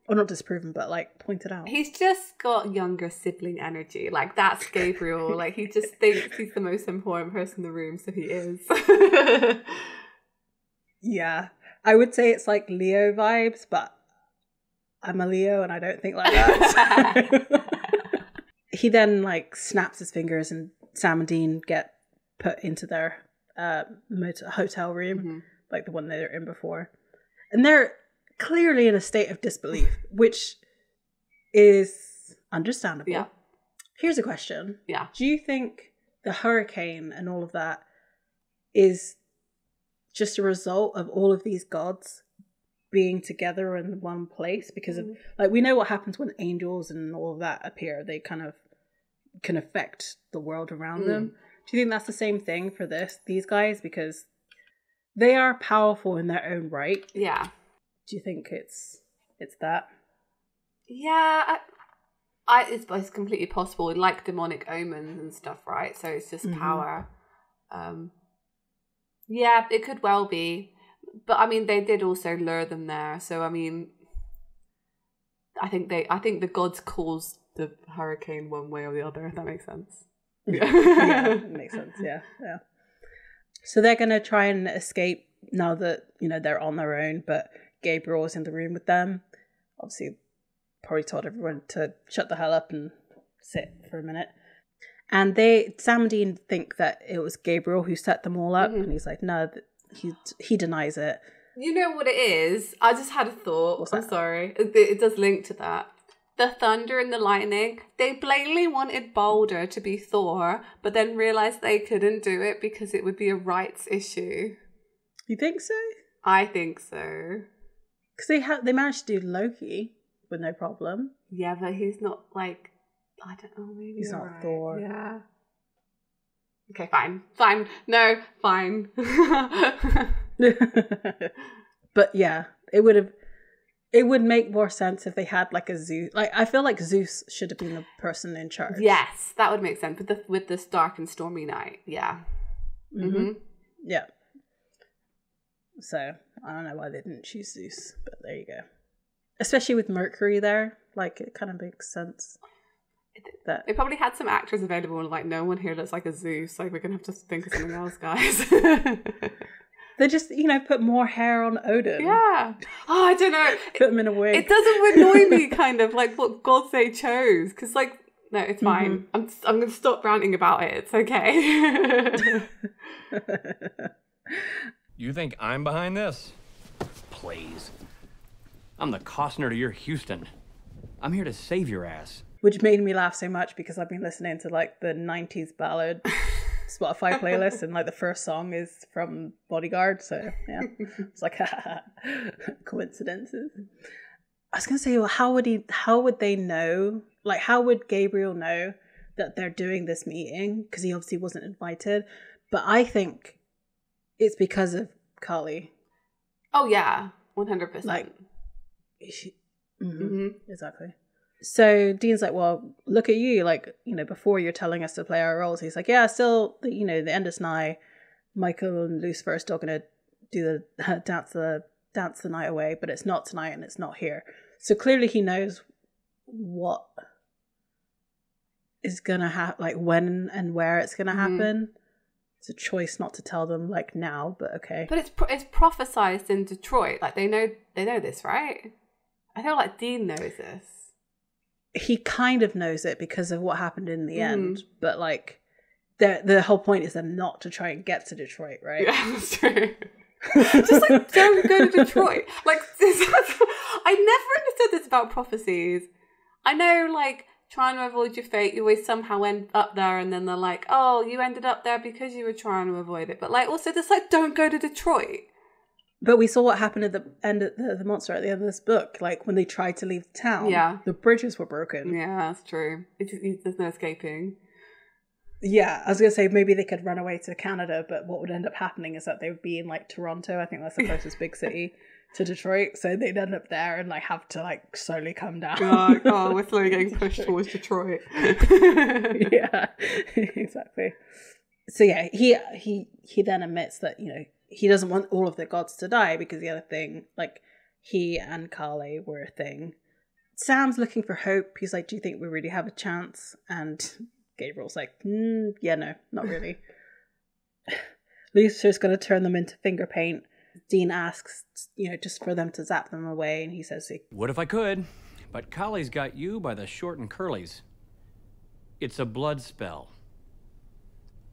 Or not disproven, but like pointed out. He's just got younger sibling energy. Like that's Gabriel. Like he just thinks he's the most important person in the room, so he is. Yeah. I would say it's like Leo vibes, but I'm a Leo and I don't think like that. So. He then like snaps his fingers and Sam and Dean get put into their hotel room, like the one they were in before. And they're clearly in a state of disbelief, which is understandable. Yeah. Here's a question. Yeah. Do you think the hurricane and all of that is just a result of all of these gods being together in one place? Because of like we know what happens when angels and all of that appear. They kind of can affect the world around them. Do you think that's the same thing for these guys? Because they are powerful in their own right. Yeah. Do you think it's that? Yeah, it's completely possible. Like demonic omens and stuff, right? So it's just power. Yeah, it could well be. But I mean, they did also lure them there. So I mean, I think the gods caused the hurricane one way or the other. If that makes sense. Yeah, it makes sense. Yeah. So they're gonna try and escape now that they're on their own, but Gabriel's in the room with them. Obviously, probably told everyone to shut the hell up and sit for a minute. And Sam and Dean think that it was Gabriel who set them all up, and he's like, no, he denies it. You know what it is? I just had a thought. What's I'm that? sorry. It does link to that. The thunder and the lightning, they blatantly wanted Balder to be Thor, but then realised they couldn't do it because it would be a rights issue. You think so? I think so. Because they managed to do Loki with no problem. Yeah, but he's not like, I don't know, maybe He's you're not right. Thor. Yeah. Okay, fine. No, fine. But yeah, it would make more sense if they had like a Zeus. Like I feel like Zeus should have been the person in charge. Yes, that would make sense with this dark and stormy night. Yeah. Yeah. So I don't know why they didn't choose Zeus, but there you go. Especially with Mercury there, like it kind of makes sense. They probably had some actors available and like, no one here looks like a Zeus. Like we're gonna have to think of something else, guys. They just put more hair on Odin. Yeah. Oh, I don't know. Put him in a wig. It doesn't annoy me, kind of like what gods they chose, because like no, it's fine. I'm gonna stop ranting about it. It's okay. You think I'm behind this? Please. I'm the Costner to your Houston. I'm here to save your ass. Which made me laugh so much because I've been listening to like the 90s ballad Spotify playlist, and like the first song is from Bodyguard, so yeah. It's like coincidences. I was gonna say, well, how would they know? Like, how would Gabriel know that they're doing this meeting? Because he obviously wasn't invited. But I think it's because of Kali. Oh yeah, 100%. Like, exactly. So Dean's like, well, look at you, like, before you're telling us to play our roles. He's like, yeah, still, the end is nigh. Michael and Lucifer are still going to do the dance the night away, but it's not tonight and it's not here. So clearly he knows what is going to happen, like when and where it's going to happen. it's a choice not to tell them like now, but okay. But it's prophesized in Detroit. Like they know this, right? I feel like Dean knows this. He kind of knows it because of what happened in the end, but like the whole point is then not to try and get to Detroit, right? Yeah, that's true. Just like don't go to Detroit. Like I never understood this about prophecies. I know, like, trying to avoid your fate, you always somehow end up there, and then they're like, oh, you ended up there because you were trying to avoid it. But like, also, just like, don't go to Detroit. But we saw what happened at the end of the monster at the end of this book. Like when they tried to leave the town, the bridges were broken. Yeah, that's true. There's no escaping. Yeah, I was going to say maybe they could run away to Canada, but what would end up happening is that they would be in like Toronto. I think that's the closest big city to Detroit. So they'd end up there and like have to like slowly come down. Oh, we're slowly getting pushed towards Detroit. Yeah, exactly. So yeah, he then admits that, you know, he doesn't want all of the gods to die because the other thing, like he and Kale were a thing. Sam's looking for hope. He's like, do you think we really have a chance? And Gabriel's like, yeah, no, not really. Lucifer's going to turn them into finger paint. Dean asks, you know, just for them to zap them away. And he says, What if I could? But Kale's got you by the short and curlies. It's a blood spell.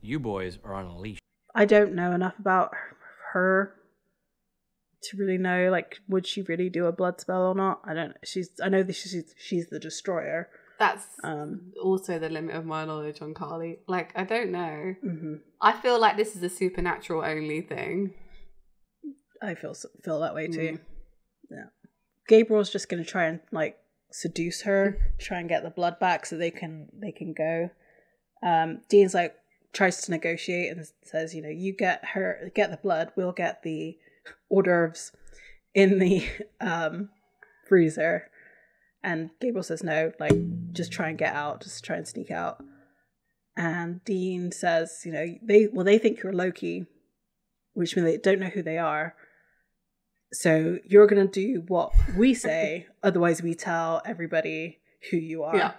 You boys are on a leash. I don't know enough about her to really know, like, would she really do a blood spell or not? I don't know. I know that she's the destroyer. That's also the limit of my knowledge on Kale. Like, I don't know. I feel like this is a supernatural only thing. I feel that way too. Yeah. Gabriel's just going to try and like seduce her, try and get the blood back so they can go. Dean's like tries to negotiate and says, you know, you get the blood, we'll get the hors d'oeuvres in the freezer. And Gabriel says no, like just try and get out, just try and sneak out. And Dean says, you know, they think you're Loki, which means they don't know who they are. So you're going to do what we say, otherwise we tell everybody who you are. Yeah.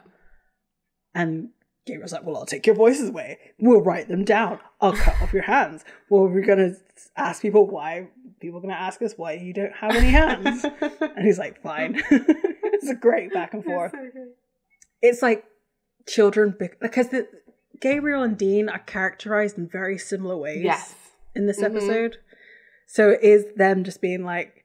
And Gabriel's like, well, I'll take your voices away. We'll write them down. I'll cut off your hands. Well, we're going to ask people why. People are going to ask us why you don't have any hands. And he's like, fine. It's a great back and forth. So it's like children, because Gabriel and Dean are characterized in very similar ways in this episode. So it is them just being like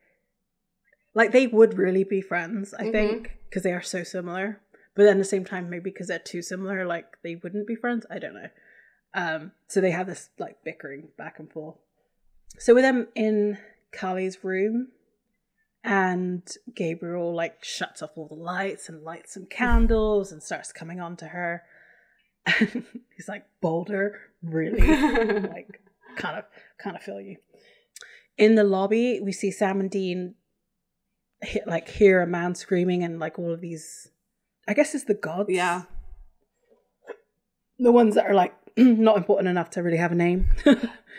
they would really be friends, I think, because they are so similar. But then at the same time, maybe because they're too similar, like they wouldn't be friends. I don't know. So they have this like bickering back and forth. So with them in Kale's room, and Gabriel like shuts off all the lights and lights some candles and starts coming on to her. And he's like, Boulder, really? Like, kind of feel you. In the lobby, we see Sam and Dean hear a man screaming and like all of these, I guess it's the gods. Yeah. The ones that are like not important enough to really have a name.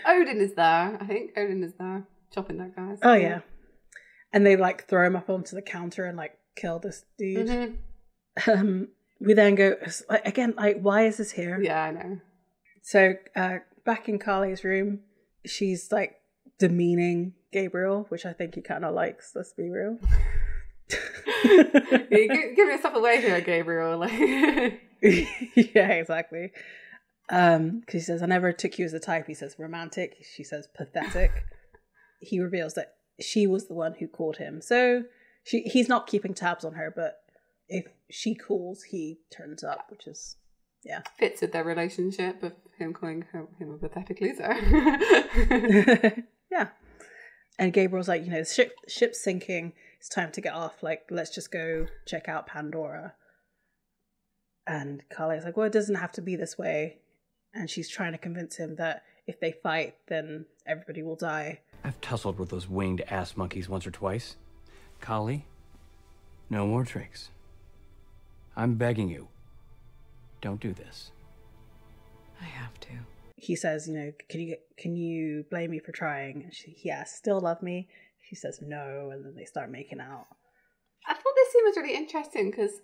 Odin is there. I think Odin is there. Chopping that guy. Oh yeah. And they like throw him up onto the counter and like kill this dude. We then go again, like, why is this here? Yeah, I know. So back in Kale's room, she's like demeaning Gabriel, which I think he kind of likes, let's be real. You're giving yourself away here, Gabriel. Like yeah, exactly. Because he says, I never took you as a type. He says romantic. She says pathetic. He reveals that she was the one who called him. So he's not keeping tabs on her, but if she calls, he turns up, which is, yeah. Fits with their relationship of him calling him a pathetic loser. Yeah. And Gabriel's like, you know, the ship's sinking. It's time to get off. Like, let's just go check out Pandora. And Kale's like, well, it doesn't have to be this way. And she's trying to convince him that if they fight, then everybody will die. I've tussled with those winged ass monkeys once or twice. Kale, no more tricks. I'm begging you. Don't do this. I have to. He says, you know, can you blame me for trying? And he asks, still love me? She says no, and then they start making out. I thought this scene was really interesting because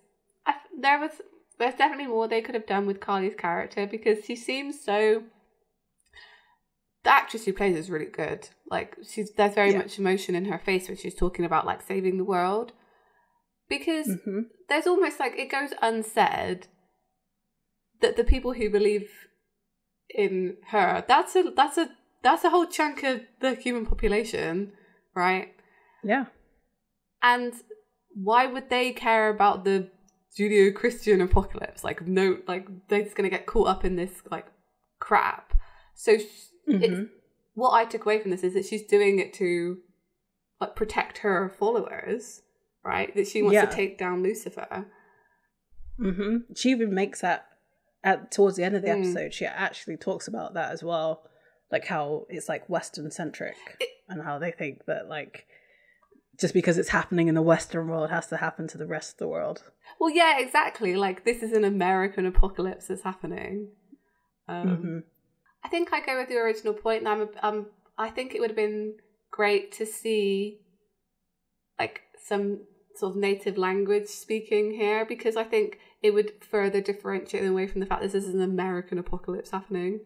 there's definitely more they could have done with Kale's character, because she seems so the actress who plays is really good. Like, there's very much emotion in her face when she's talking about like saving the world, because there's almost like it goes unsaid that the people who believe in her, that's a whole chunk of the human population, right? Yeah. And why would they care about the Judeo-Christian apocalypse? Like, no, like they're just gonna get caught up in this like crap. So what I took away from this is that she's doing it to like protect her followers, right? That she wants to take down Lucifer. She even makes that towards the end of the episode. She actually talks about that as well, like how it's like Western centric and how they think that like just because it's happening in the Western world has to happen to the rest of the world. Well, yeah, exactly. Like, this is an American apocalypse that's happening. I think I go with your original point, and I think it would have been great to see like some sort of native language speaking here, because I think it would further differentiate them away from the fact that this is an American apocalypse happening.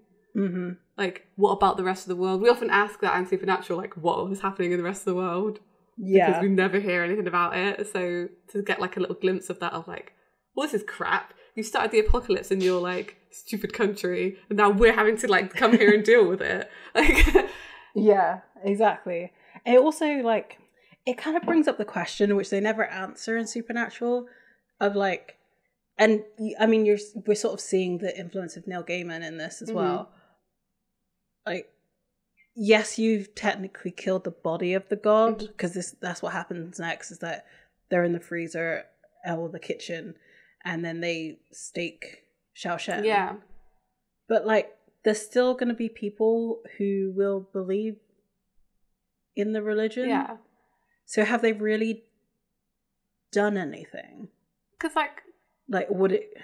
Like, what about the rest of the world? We often ask that in Supernatural, like, what is happening in the rest of the world? Because we never hear anything about it. So to get like a little glimpse of that, of like, well, this is crap. You started the apocalypse in your like stupid country, and now we're having to like come here and deal with it. Like, yeah, exactly. It also like it kind of brings up the question, which they never answer in Supernatural, of like, and I mean, we're sort of seeing the influence of Neil Gaiman in this as well. Like, yes, you've technically killed the body of the god, because that's what happens next, is that they're in the freezer or the kitchen, and then they stake Shao Shen. Yeah. But like, there's still going to be people who will believe in the religion. Yeah. So have they really done anything? Because like would it?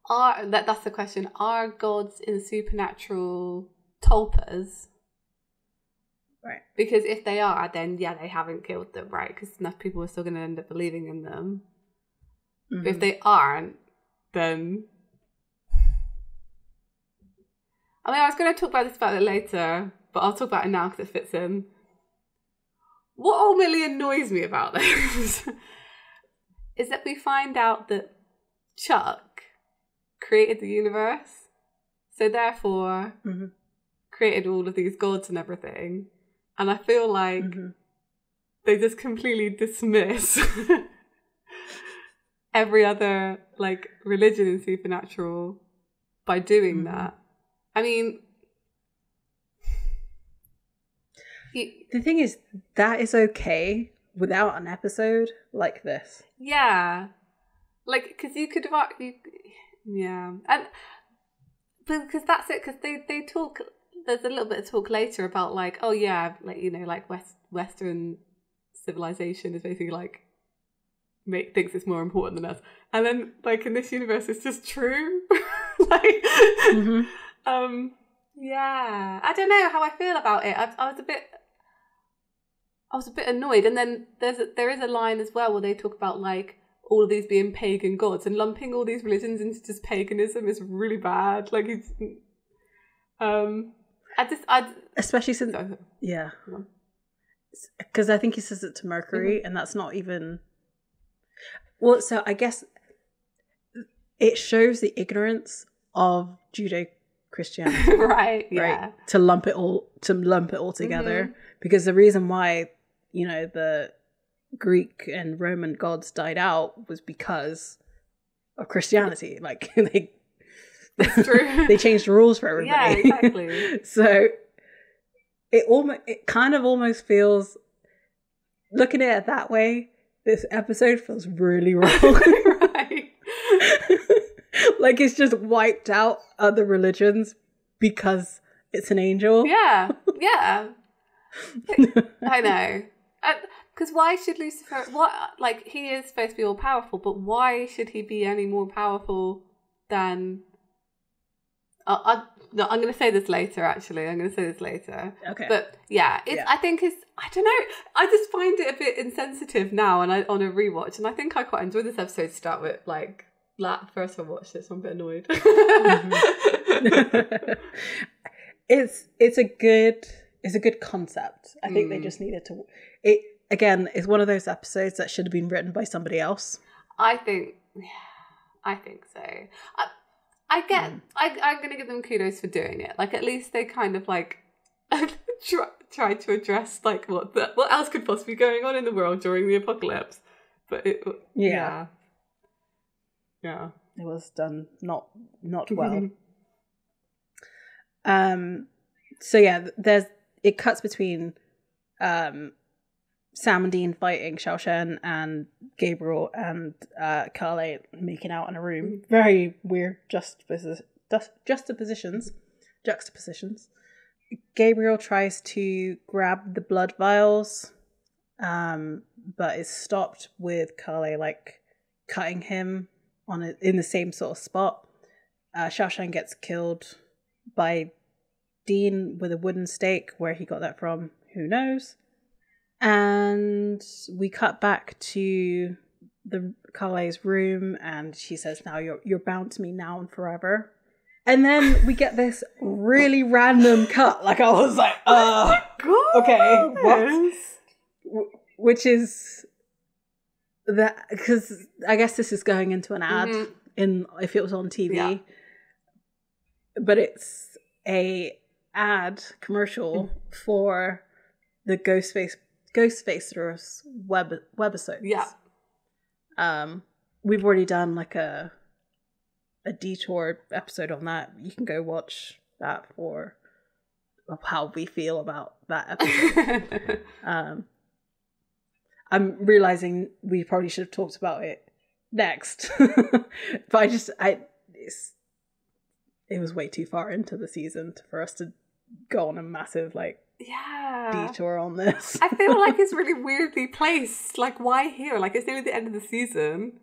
That's the question. Are gods in Supernatural tulpas? Right. Because if they are, then yeah, they haven't killed them, right? Because enough people are still going to end up believing in them. But if they aren't, then I mean, I was going to talk about it later, but I'll talk about it now because it fits in. What ultimately annoys me about this is that we find out that Chuck created the universe, so therefore created all of these gods and everything, and I feel like they just completely dismiss every other like religion in Supernatural by doing that. I mean, the thing is, that is okay without an episode like this. Yeah, like, because you could have, yeah, and because that's it. Because they talk. There's a little bit of talk later about like, oh yeah, like, you know, like Western civilization is basically like thinks it's more important than us, and then like in this universe, it's just true. Like, yeah, I don't know how I feel about it. I was a bit annoyed, and then there is a line as well where they talk about like all of these being pagan gods, and lumping all these religions into just paganism is really bad. Like, it's especially since because I think he says it to Mercury, and that's not even well. So I guess it shows the ignorance of Judeo-Christianity, right? Yeah, right? To lump it all together, because the reason why, you know, the Greek and Roman gods died out was because of Christianity. Like, that's true. They changed the rules for everybody. Yeah, exactly. So it kind of almost feels, looking at it that way, this episode feels really wrong. Right. Like, it's just wiped out other religions because it's an angel. Yeah, yeah. I know. Because why should Lucifer? Like, he is supposed to be all powerful, but why should he be any more powerful than? No, I'm going to say this later. Actually, I'm going to say this later. Okay. But yeah, I think it's. I don't know. I just find it a bit insensitive now, and on a rewatch, and I think I quite enjoyed this episode to start with. Like, first I watched it, so I'm a bit annoyed. It's a good concept. I think they just needed to. It again is one of those episodes that should have been written by somebody else. I think so. I'm gonna give them kudos for doing it. Like, at least they kind of like tried to address like what else could possibly be going on in the world during the apocalypse. But yeah. It was done not well. So yeah, it cuts between Sam and Dean fighting Xiao Shen and Gabriel and Carly making out in a room. Very weird juxtapositions. Gabriel tries to grab the blood vials, but is stopped with Carly like cutting him in the same sort of spot. Xiao Shen gets killed by Dean with a wooden stake. Where he got that from, who knows? And we cut back to Carly's room, and she says, "Now you're bound to me now and forever." And then we get this really random cut. Like, I was like, okay, what? Which is that, because I guess this is going into an ad if it was on TV. Yeah. But it's a ad commercial for the Ghostfacer's webisodes. Yeah. We've already done like a detour episode on that. You can go watch that for how we feel about that episode. I'm realizing we probably should have talked about it next, but it was way too far into the season for us to go on a massive detour on this. I feel like it's really weirdly placed. Like, why here? Like, it's nearly the end of the season.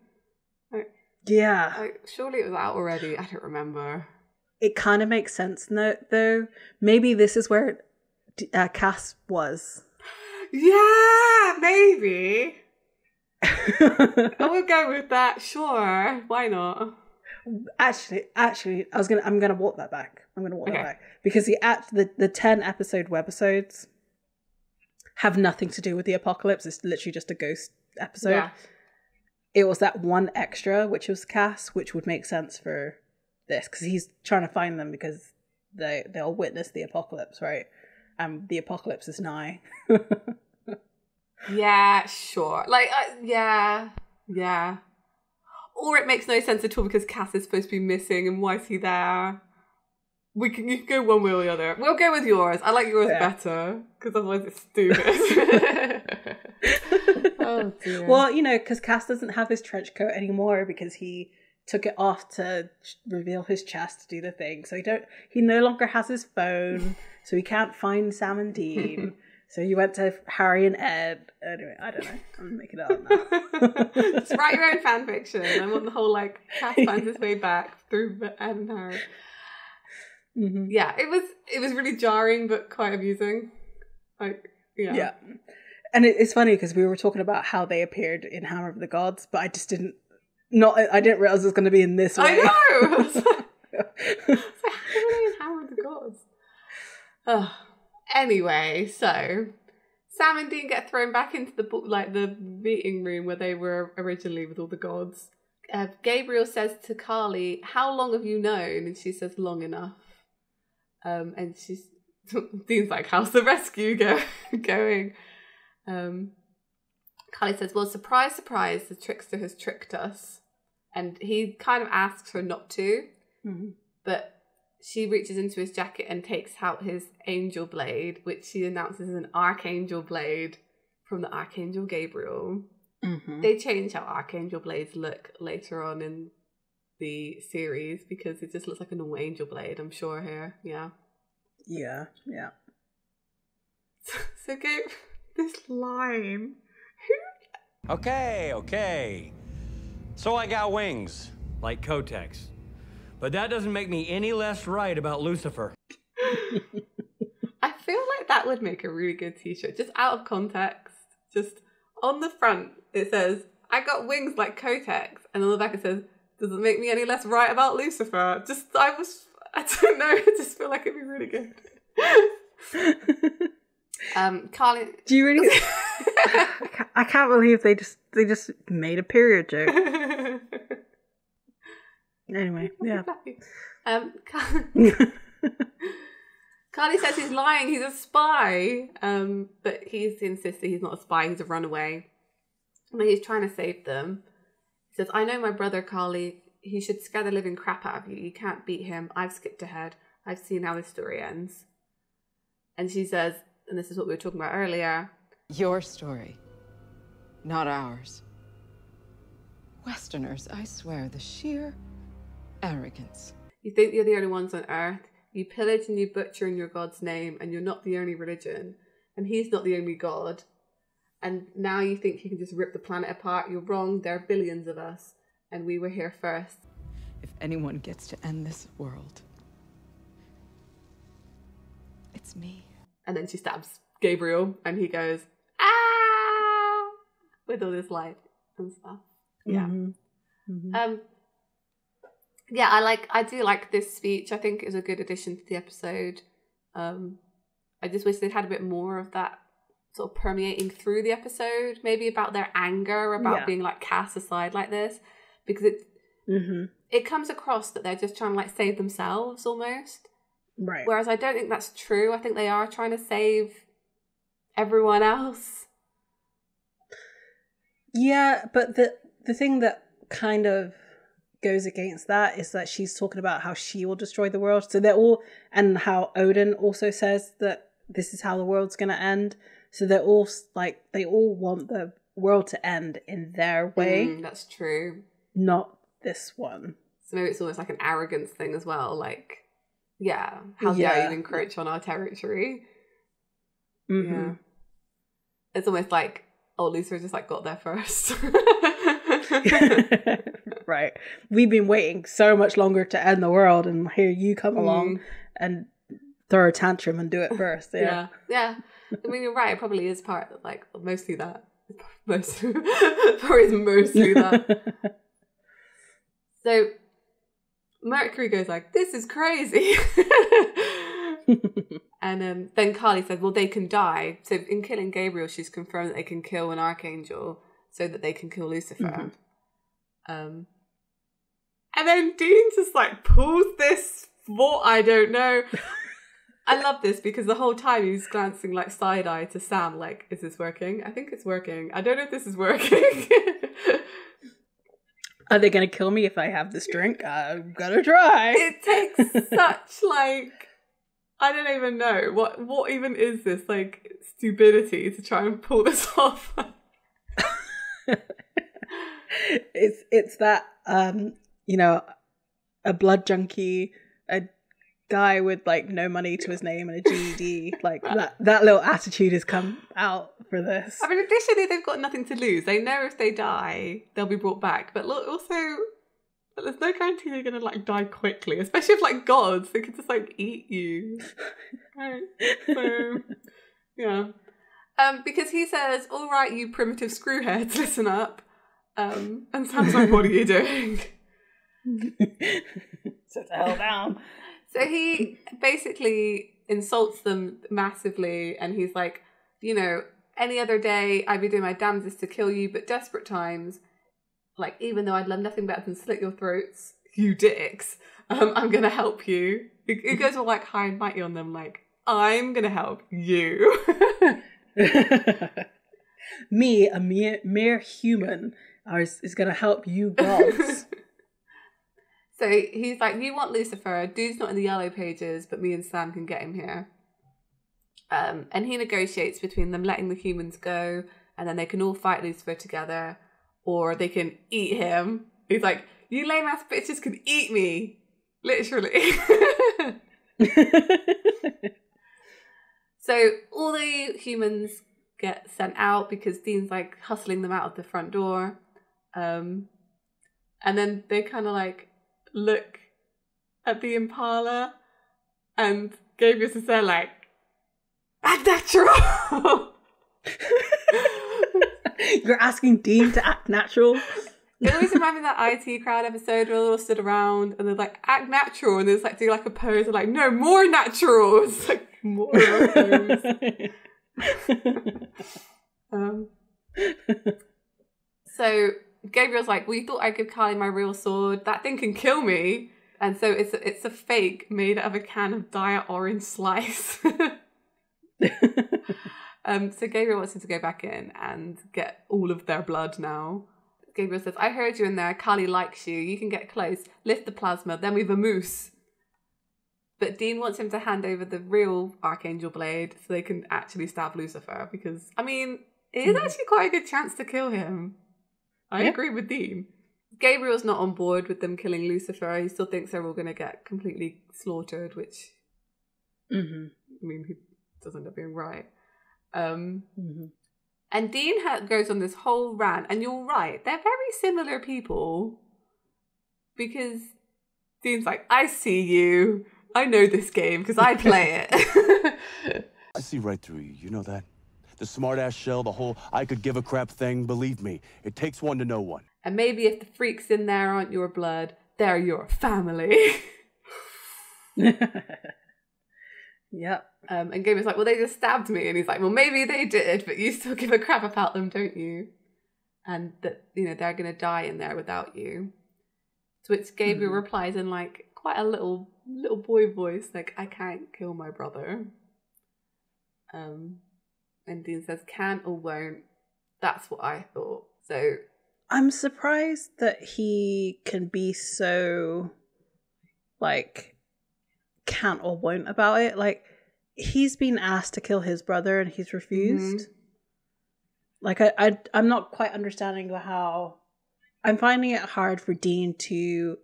Yeah. Like, surely it was out already. I don't remember. It kind of makes sense though. Maybe this is where Cass was. Yeah, maybe. I would go with that. Sure, why not? Actually, I'm gonna walk that back. That back because the 10 episode webisodes have nothing to do with the apocalypse. It's literally just a ghost episode. Yeah. It was that one extra, which was Cass, which would make sense for this because he's trying to find them because they'll witness the apocalypse, right? The apocalypse is nigh. Yeah, sure. Like, yeah. Or it makes no sense at all because Cass is supposed to be missing, and why is he there? You can go one way or the other. We'll go with yours. I like yours better because otherwise it's stupid. Oh dear. Well, because Cass doesn't have his trench coat anymore because he took it off to reveal his chest to do the thing. So he no longer has his phone, so he can't find Sam and Dean. So you went to Harry and Ed. Anyway, I don't know. I'm making it up now. Just write your own fan fiction. I want the whole Cass finds his way back through Ed and Harry. Mm-hmm. Yeah, it was really jarring but quite amusing. Yeah. And it's funny because we were talking about how they appeared in Hammer of the Gods, but I just didn't realize it was going to be in this way. I know. I was like, how are they in Hammer of the Gods? Oh. Anyway, so Sam and Dean get thrown back into the meeting room where they were originally with all the gods. Gabriel says to Carly, "How long have you known?" And she says, "Long enough." And Dean's like, "How's the rescue going?" Carly says, "Well, surprise, surprise, the trickster has tricked us." And he kind of asks her not to, but she reaches into his jacket and takes out his angel blade, which she announces is an archangel blade from the Archangel Gabriel. Mm-hmm. They change how archangel blades look later on in the series because it just looks like a normal angel blade, I'm sure here. Yeah. So Gabe, this line. Okay. So I got wings. Like Kotex. But that doesn't make me any less right about Lucifer. I feel like that would make a really good t-shirt. Just out of context. Just on the front, it says, "I got wings like Kotex." And on the back it says, Does it make me any less right about Lucifer? I don't know. I just feel like it'd be really good. Carly, do you really? I can't believe they just made a period joke. Anyway, yeah. Carly says he's lying. He's a spy. But he insists that he's not a spy. He's a runaway. But he's trying to save them. He says, "I know my brother, Carly. He should scare the living crap out of you. You can't beat him. I've skipped ahead. I've seen how this story ends." And she says, and this is what we were talking about earlier, your story, not ours. Westerners, I swear, the sheer arrogance. You think you're the only ones on earth. You pillage and you butcher in your God's name, and you're not the only religion. And he's not the only God. And now you think you can just rip the planet apart. You're wrong. There are billions of us. And we were here first. If anyone gets to end this world, it's me. And then she stabs Gabriel, and he goes, "Ah!" with all this light and stuff. Yeah. Mm-hmm. Mm-hmm. Yeah, I do like this speech. I think it was a good addition to the episode. I just wish they'd had a bit more of that sort of permeating through the episode, maybe about their anger about being like cast aside like this, because it comes across that they're just trying to like save themselves almost. Right. Whereas I don't think that's true. I think they are trying to save everyone else. Yeah, but the thing that kind of goes against that is that she's talking about how she will destroy the world. So they're all, and how Odin also says that this is how the world's going to end. So they're all like, they all want the world to end in their way. That's true. Not this one. So maybe it's almost like an arrogance thing as well. Like, yeah, how dare you encroach on our territory? Mm-hmm. Yeah. It's almost like, oh, Lucifer just like got there first. Right. We've been waiting so much longer to end the world, and here you come along and throw a tantrum and do it first. Yeah. I mean, you're right. It probably is like mostly that. Probably is mostly that. So Mercury goes like, "This is crazy." And then Carly said, "Well, they can die." So in killing Gabriel, she's confirmed that they can kill an archangel so that they can kill Lucifer. And then Dean just like pulls this, what I don't know. I love this because the whole time he's glancing like side eye to Sam, like, "Is this working? I think it's working. I don't know if this is working." Are they going to kill me if I have this drink? I'm going to try. It takes such like, I don't even know what even is this like stupidity to try and pull this off. It's that you know, a blood junkie, a guy with like no money to his name and a GED, like that little attitude has come out for this. I mean, additionally, they've got nothing to lose. They know if they die, they'll be brought back. But look, also, there's no guarantee they're gonna like die quickly, especially if like gods, they could just like eat you. Right? So yeah, because he says, "All right, you primitive screwheads, listen up." And Sam's like, "What are you doing?" Sit the hell down. So he basically insults them massively, and he's like, "You know, any other day I'd be doing my damnedest to kill you, but desperate times, like, even though I'd love nothing better than slit your throats, you dicks, I'm gonna help you." It goes all like high and mighty on them, like, "I'm gonna help you." Me, a mere human, is gonna help you gods. So he's like, "You want Lucifer, dude's not in the yellow pages, but me and Sam can get him here." And he negotiates between them letting the humans go, and then they can all fight Lucifer together, or they can eat him. He's like, "You lame ass bitches can eat me." Literally. So all the humans get sent out because Dean's like hustling them out of the front door. And then they kind of like look at the Impala, and Gabriel's just there like, "Act natural." You're asking Dean to act natural? It always reminded me of that IT Crowd episode where they all stood around and they're like, act natural, and there's like do like a pose and like, no, more natural. It's like more pose. So Gabriel's like, well, you thought I'd give Carly my real sword. That thing can kill me. And so it's a fake made out of a can of Diet Orange Slice. So Gabriel wants him to go back in and get all of their blood now. Gabriel says, I heard you in there. Carly likes you. You can get close. Lift the plasma. Then we've a moose. But Dean wants him to hand over the real Archangel Blade so they can actually stab Lucifer. Because, I mean, it is actually quite a good chance to kill him. I agree with Dean. Gabriel's not on board with them killing Lucifer. He still thinks they're all going to get completely slaughtered, which, I mean, he doesn't end up being right. And Dean goes on this whole rant, and you're right, they're very similar people, because Dean's like, I see you, I know this game because I play it. I see right through you, you know that? The smart-ass shell, the whole I could give a crap thing, believe me, it takes one to know one. And maybe if the freaks in there aren't your blood, they're your family. Yep. And Gabriel's like, well, they just stabbed me. And he's like, well, maybe they did, but you still give a crap about them, don't you? And that, you know, they're going to die in there without you. To which Gabriel replies in like quite a little boy voice, like, I can't kill my brother. And Dean says, can't or won't. That's what I thought. So I'm surprised that he can be so, like, can't or won't about it. Like, he's been asked to kill his brother and he's refused. Like, I'm not quite understanding how... I'm finding it hard for Dean to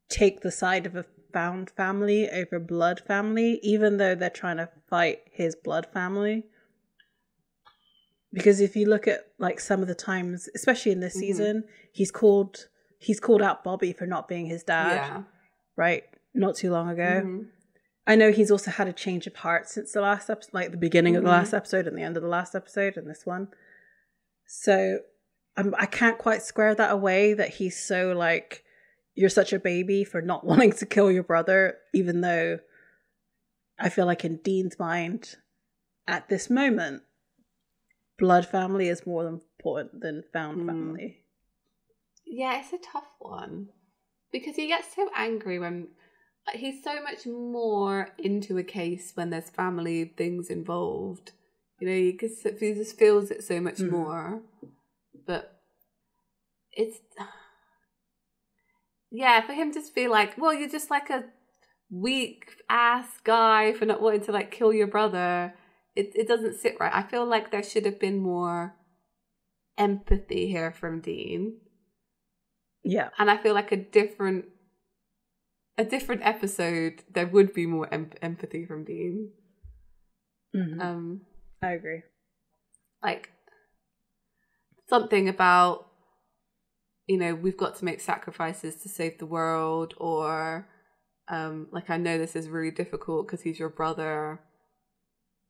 take the side of a found family over blood family, even though they're trying to fight his blood family. Because if you look at, like, some of the times, especially in this season, he's called out Bobby for not being his dad, right? Not too long ago. I know he's also had a change of heart since the last episode, like the beginning of the last episode and the end of the last episode and this one. So I can't quite square that away, that he's so like, you're such a baby for not wanting to kill your brother, even though I feel like in Dean's mind at this moment, blood family is more important than found family. Yeah, it's a tough one. Because he gets so angry when... He's so much more into a case when there's family things involved. You know, he just feels it so much more. But it's... Yeah, for him to just be like, well, you're just like a weak-ass guy for not wanting to, like, kill your brother. It doesn't sit right. I feel like there should have been more empathy here from Dean. Yeah. And I feel like a different episode, there would be more empathy from Dean. I agree. Like, something about, you know, we've got to make sacrifices to save the world, or like, I know this is really difficult because he's your brother,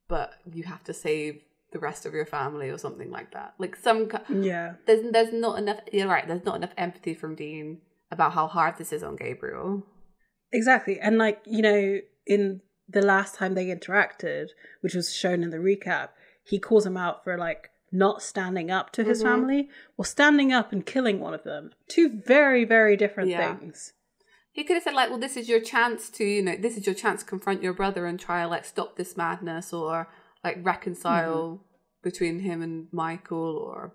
but you have to save the rest of your family, or something like that. Like, there's not enough. You're right. There's not enough empathy from Dean about how hard this is on Gabriel. Exactly. And, like, you know, in the last time they interacted, which was shown in the recap, he calls him out for, like, not standing up to his family, or standing up and killing one of them. Two very, very different things. He could have said, like, well, this is your chance to, you know, this is your chance to confront your brother and try, like, stop this madness, or, like, reconcile between him and Michael, or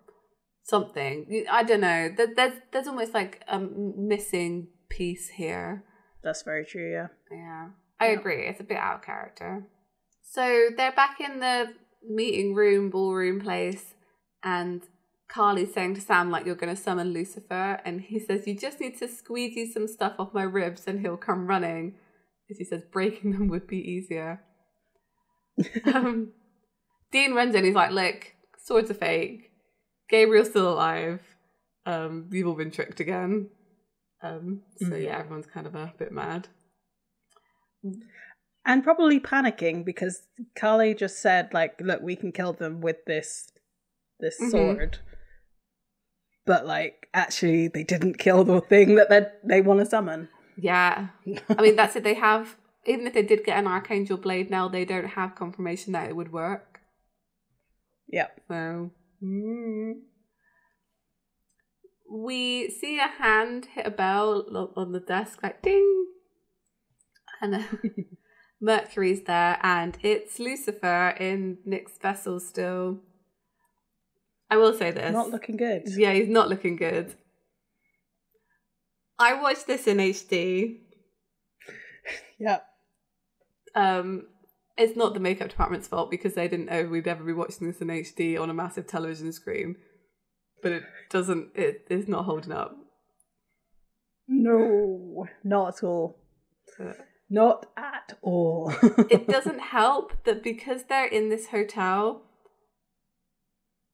something. I don't know. There's almost, like, a missing piece here. That's very true, yeah. Yeah, I agree. It's a bit out of character. So they're back in the meeting room, ballroom place, and Carly's saying to Sam, like, you're going to summon Lucifer, and he says, you just need to squeegee some stuff off my ribs and he'll come running. As he says, breaking them would be easier. Dean runs in, he's like, look, swords are fake. Gabriel's still alive. We've all been tricked again. So yeah, everyone's kind of a bit mad. And probably panicking, because Carly just said, like, look, we can kill them with this sword. but like actually they didn't kill the thing that they want to summon. Yeah. I mean, that's it. They have, even if they did get an Archangel Blade now, they don't have confirmation that it would work. Yep. So, we see a hand hit a bell on the desk, like ding. And Mercury's there, and it's Lucifer in Nick's vessel still. I will say this. Not looking good. Yeah, he's not looking good. I watched this in HD. Yeah. It's not the makeup department's fault because they didn't know we'd ever be watching this in HD on a massive television screen. But it's not holding up. No, not at all. Not at all. It doesn't help that because they're in this hotel,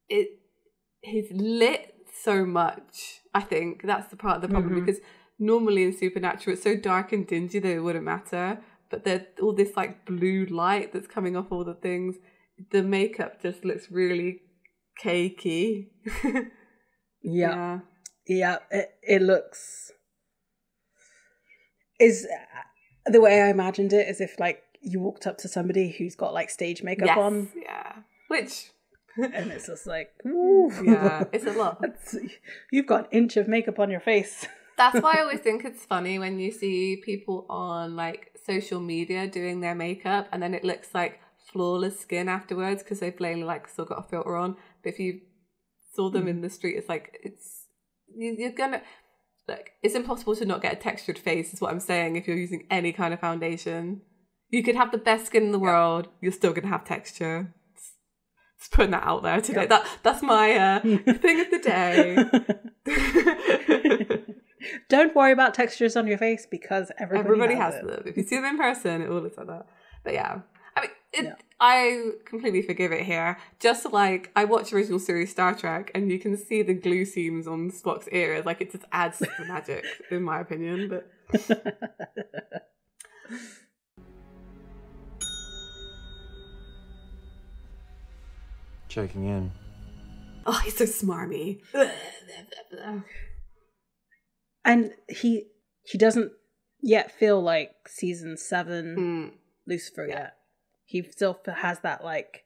he's lit so much. I think that's the part of the problem because normally in Supernatural it's so dark and dingy that it wouldn't matter. But there's all this like blue light that's coming off all the things. The makeup just looks really cakey. Yeah. It looks. Is the way I imagined it is if like you walked up to somebody who's got like stage makeup on. Yeah. Which. And it's just like, ooh. Yeah, it's a lot. You've got an inch of makeup on your face. That's why I always think it's funny when you see people on like social media doing their makeup and then it looks like flawless skin afterwards because they've plainly like still got a filter on. But if you saw them in the street, it's like you're gonna like it's impossible to not get a textured face is what I'm saying if you're using any kind of foundation. You could have the best skin in the world, you're still gonna have texture. Just putting that out there today. That's my thing of the day. Don't worry about textures on your face because everybody has them. If you see them in person, it all looks like that. But yeah, I mean, I completely forgive it here. Just like I watch original series Star Trek, and you can see the glue seams on Spock's ears. Like it just adds to the magic, in my opinion. But checking in. Oh, he's so smarmy. And he doesn't yet feel like season 7 Lucifer yet. He still has that like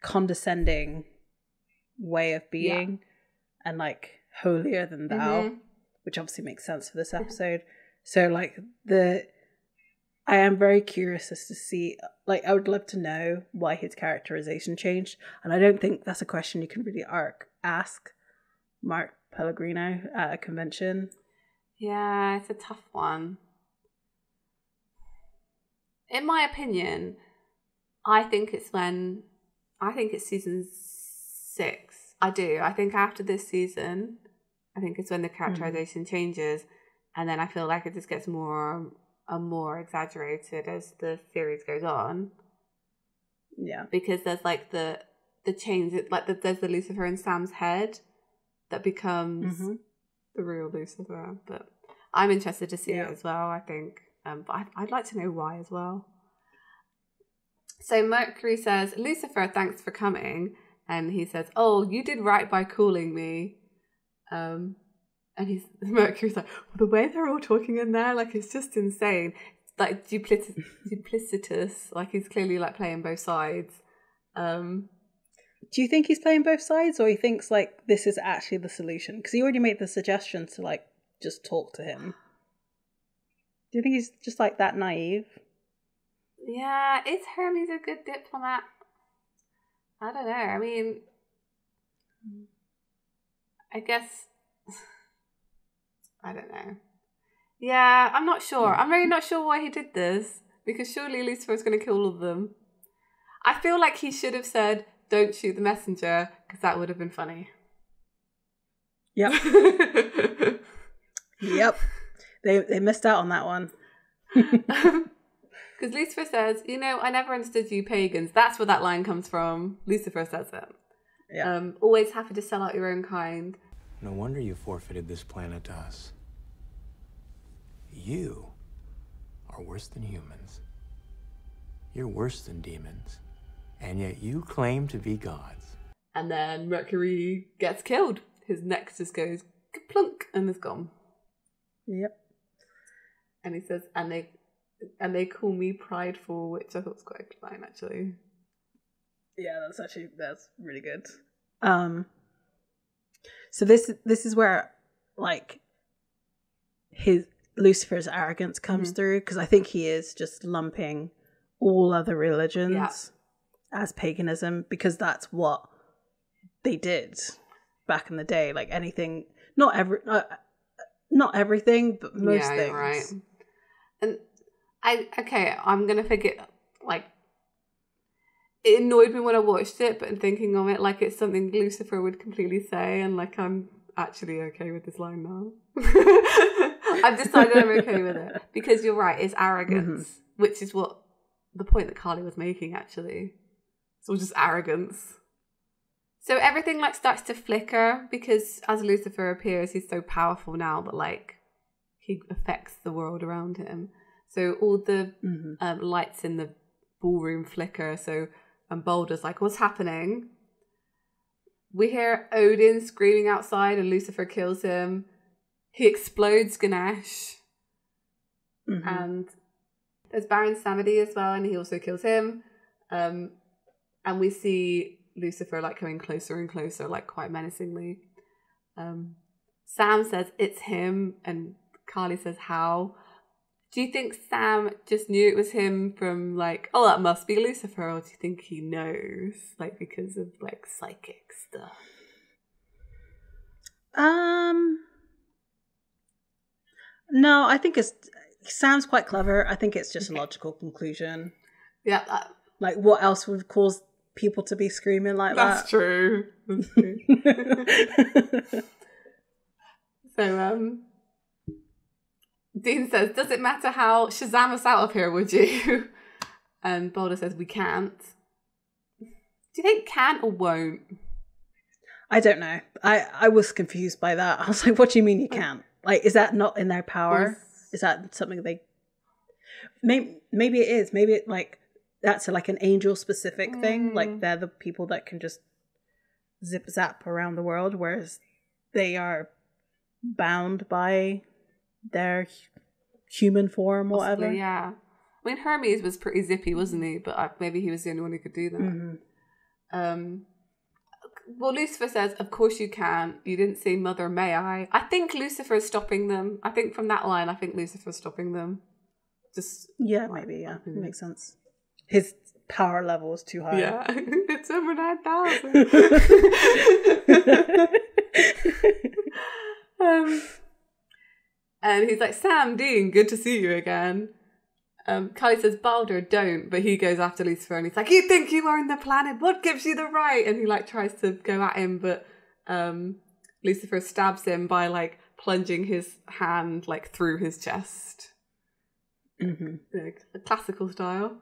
condescending way of being and like holier than thou, which obviously makes sense for this episode. So like I am very curious as to see, like I would love to know why his characterization changed. And I don't think that's a question you can really ask Mark Pellegrino at a convention. Yeah, it's a tough one. In my opinion, I think it's season 6. I do. I think after this season, I think it's when the characterization changes, and then I feel like it just gets more and more exaggerated as the series goes on. Yeah, because there's like the change, like there's the Lucifer in Sam's head that becomes the real Lucifer. But I'm interested to see it as well. I think, but I'd like to know why as well. So Mercury says, Lucifer, thanks for coming. And he says, oh, you did right by calling me. And Mercury's like, well, the way they're all talking in there, like, it's just insane. It's like duplicitous. Like, he's clearly, like, playing both sides. Do you think he's playing both sides, or he thinks, like, this is actually the solution? Because he already made the suggestion to, like, just talk to him. Do you think he's just, like, that naive? Yeah, is Hermes a good diplomat? I don't know. I mean, I guess, I don't know. Yeah, I'm not sure. I'm really not sure why he did this, because surely Lucifer's going to kill all of them. I feel like he should have said, don't shoot the messenger, because that would have been funny. Yep. Yep. They missed out on that one. Because Lucifer says, I never understood you pagans. That's where that line comes from. Lucifer says it. Yeah. Always happy to sell out your own kind. No wonder you forfeited this planet to us. You are worse than humans. You're worse than demons. And yet you claim to be gods. And then Mercury gets killed. his neck just goes plunk and is gone. Yep. And he says, and they call me prideful, which I thought was quite a line, actually. Yeah, that's really good. So this is where like his Lucifer's arrogance comes through, because I think he is just lumping all other religions as paganism, because that's what they did back in the day. Like anything, not everything, but most things. Right. And I'm gonna forget. Like, it annoyed me when I watched it, but in thinking of it, like it's something Lucifer would completely say, and like I'm actually okay with this line now. I've decided I'm okay with it because you're right. It's arrogance, which is what the point that Carly was making. Actually, it's all just arrogance. So everything like starts to flicker because as Lucifer appears, he's so powerful now that like he affects the world around him. So all the lights in the ballroom flicker. So Balder's like, "What's happening?" We hear Odin screaming outside, and Lucifer kills him. He explodes Ganesh, and there's Baron Samedi as well, and he also kills him. And we see Lucifer like coming closer and closer, like quite menacingly. Sam says it's him, and Carly says how. Do you think Sam just knew it was him from like, oh, that must be Lucifer, or do you think he knows, like because of like psychic stuff? No, I think Sam's quite clever. I think it's just a logical conclusion. Yeah. Like, what else would cause people to be screaming like That's that? True. That's true. So, Dean says, "Does it matter how Shazam us out of here, would you?" And Balder says, "We can't." Do you think can or won't? I don't know. I was confused by that. I was like, what do you mean you can't? Like, is that not in their power? Is that something they... Maybe it is. Maybe it, like, that's like an angel-specific thing. Like, they're the people that can just zip-zap around the world, whereas they are bound by their human form or whatever. Yeah. I mean, Hermes was pretty zippy, wasn't he? But maybe he was the only one who could do that. Well, Lucifer says, "Of course you can. You didn't say, Mother, may I?" I think Lucifer is stopping them. I think from that line, I think Lucifer's stopping them. Just maybe, yeah. Makes sense. His power level is too high. Yeah. It's over 9,000. And he's like, "Sam, Dean, good to see you again." Kylie says, "Balder, don't," but he goes after Lucifer and he's like, "You think you own the planet? What gives you the right?" And he like tries to go at him, but Lucifer stabs him by like plunging his hand like through his chest. Like, a classical style.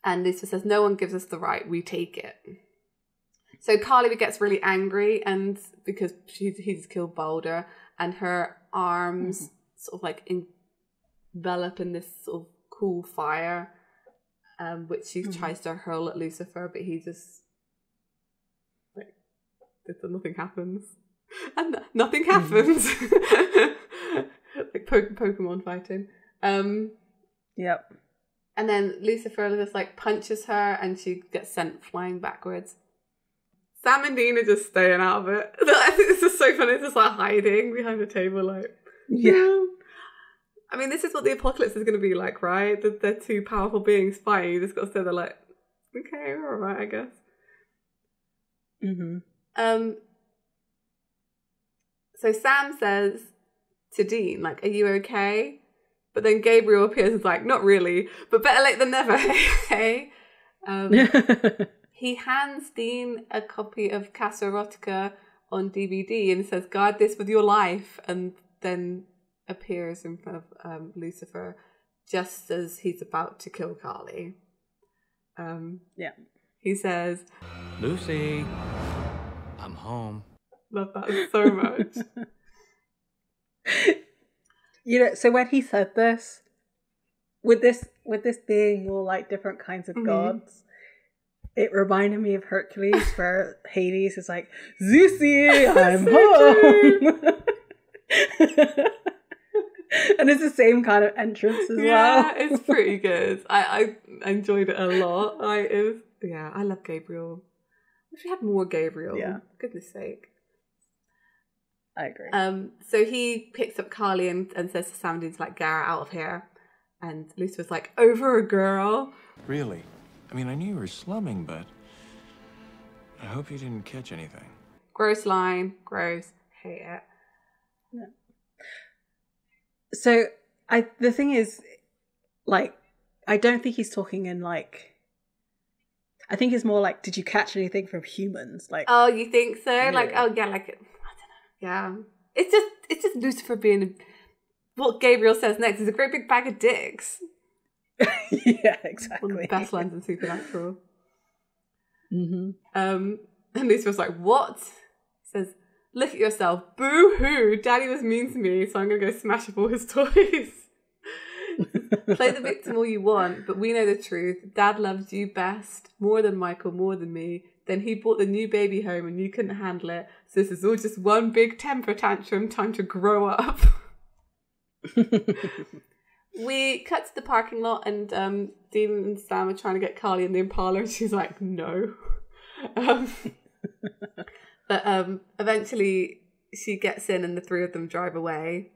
And Lucifer says, "No one gives us the right, we take it." So Carly gets really angry, and because he's killed Balder, and her arms sort of like envelop in this sort of cool fire, which she tries to hurl at Lucifer, but he just like nothing happens, and nothing happens. Like Pokemon fighting. Yep. And then Lucifer just like punches her, and she gets sent flying backwards. Sam and Dean are just staying out of it. I think this is so funny. It's just like hiding behind the table, like I mean, this is what the apocalypse is going to be like, right? They're two powerful beings fighting. You just got to stay there like, okay, all right, I guess. So Sam says to Dean, like, "Are you okay?" But then Gabriel appears and is like, "Not really, but better late than never." Hey. He hands Dean a copy of Casa Erotica on DVD and says, "Guard this with your life," and then appears in front of Lucifer just as he's about to kill Carly. He says, "Lucy, I'm home." Love that so much. You know, so when he said this, with this being all like different kinds of gods, It reminded me of Hercules, where Hades is like, Zeusy, I'm home. And it's the same kind of entrance as well. Yeah, it's pretty good. I enjoyed it a lot. I love Gabriel. Wish we had more Gabriel. Yeah. Goodness sake. I agree. So he picks up Carly and says to Sandy to like, get her out of here. And Lucifer's like, over a girl. Really? I mean, I knew you were slumming, but I hope you didn't catch anything. Gross line. Gross. Hate it. Yeah. So the thing is, like, I don't think he's talking in like, I think it's more like, did you catch anything from humans? Like, oh, you think so? Yeah. Like, oh yeah, like, I don't know. Yeah. It's just Lucifer being what Gabriel says next is a great big bag of dicks. yeah, exactly. One of the best lines in Supernatural. Mm-hmm. And Lucifer's like, what? He says, look at yourself. Boo-hoo. Daddy was mean to me, so I'm going to go smash up all his toys. Play the victim all you want, but we know the truth. Dad loves you best, more than Michael, more than me. Then he brought the new baby home and you couldn't handle it. So this is all just one big temper tantrum. Time to grow up. We cut to the parking lot and Dean and Sam are trying to get Carly in the Impala and she's like, no. But eventually she gets in and the three of them drive away.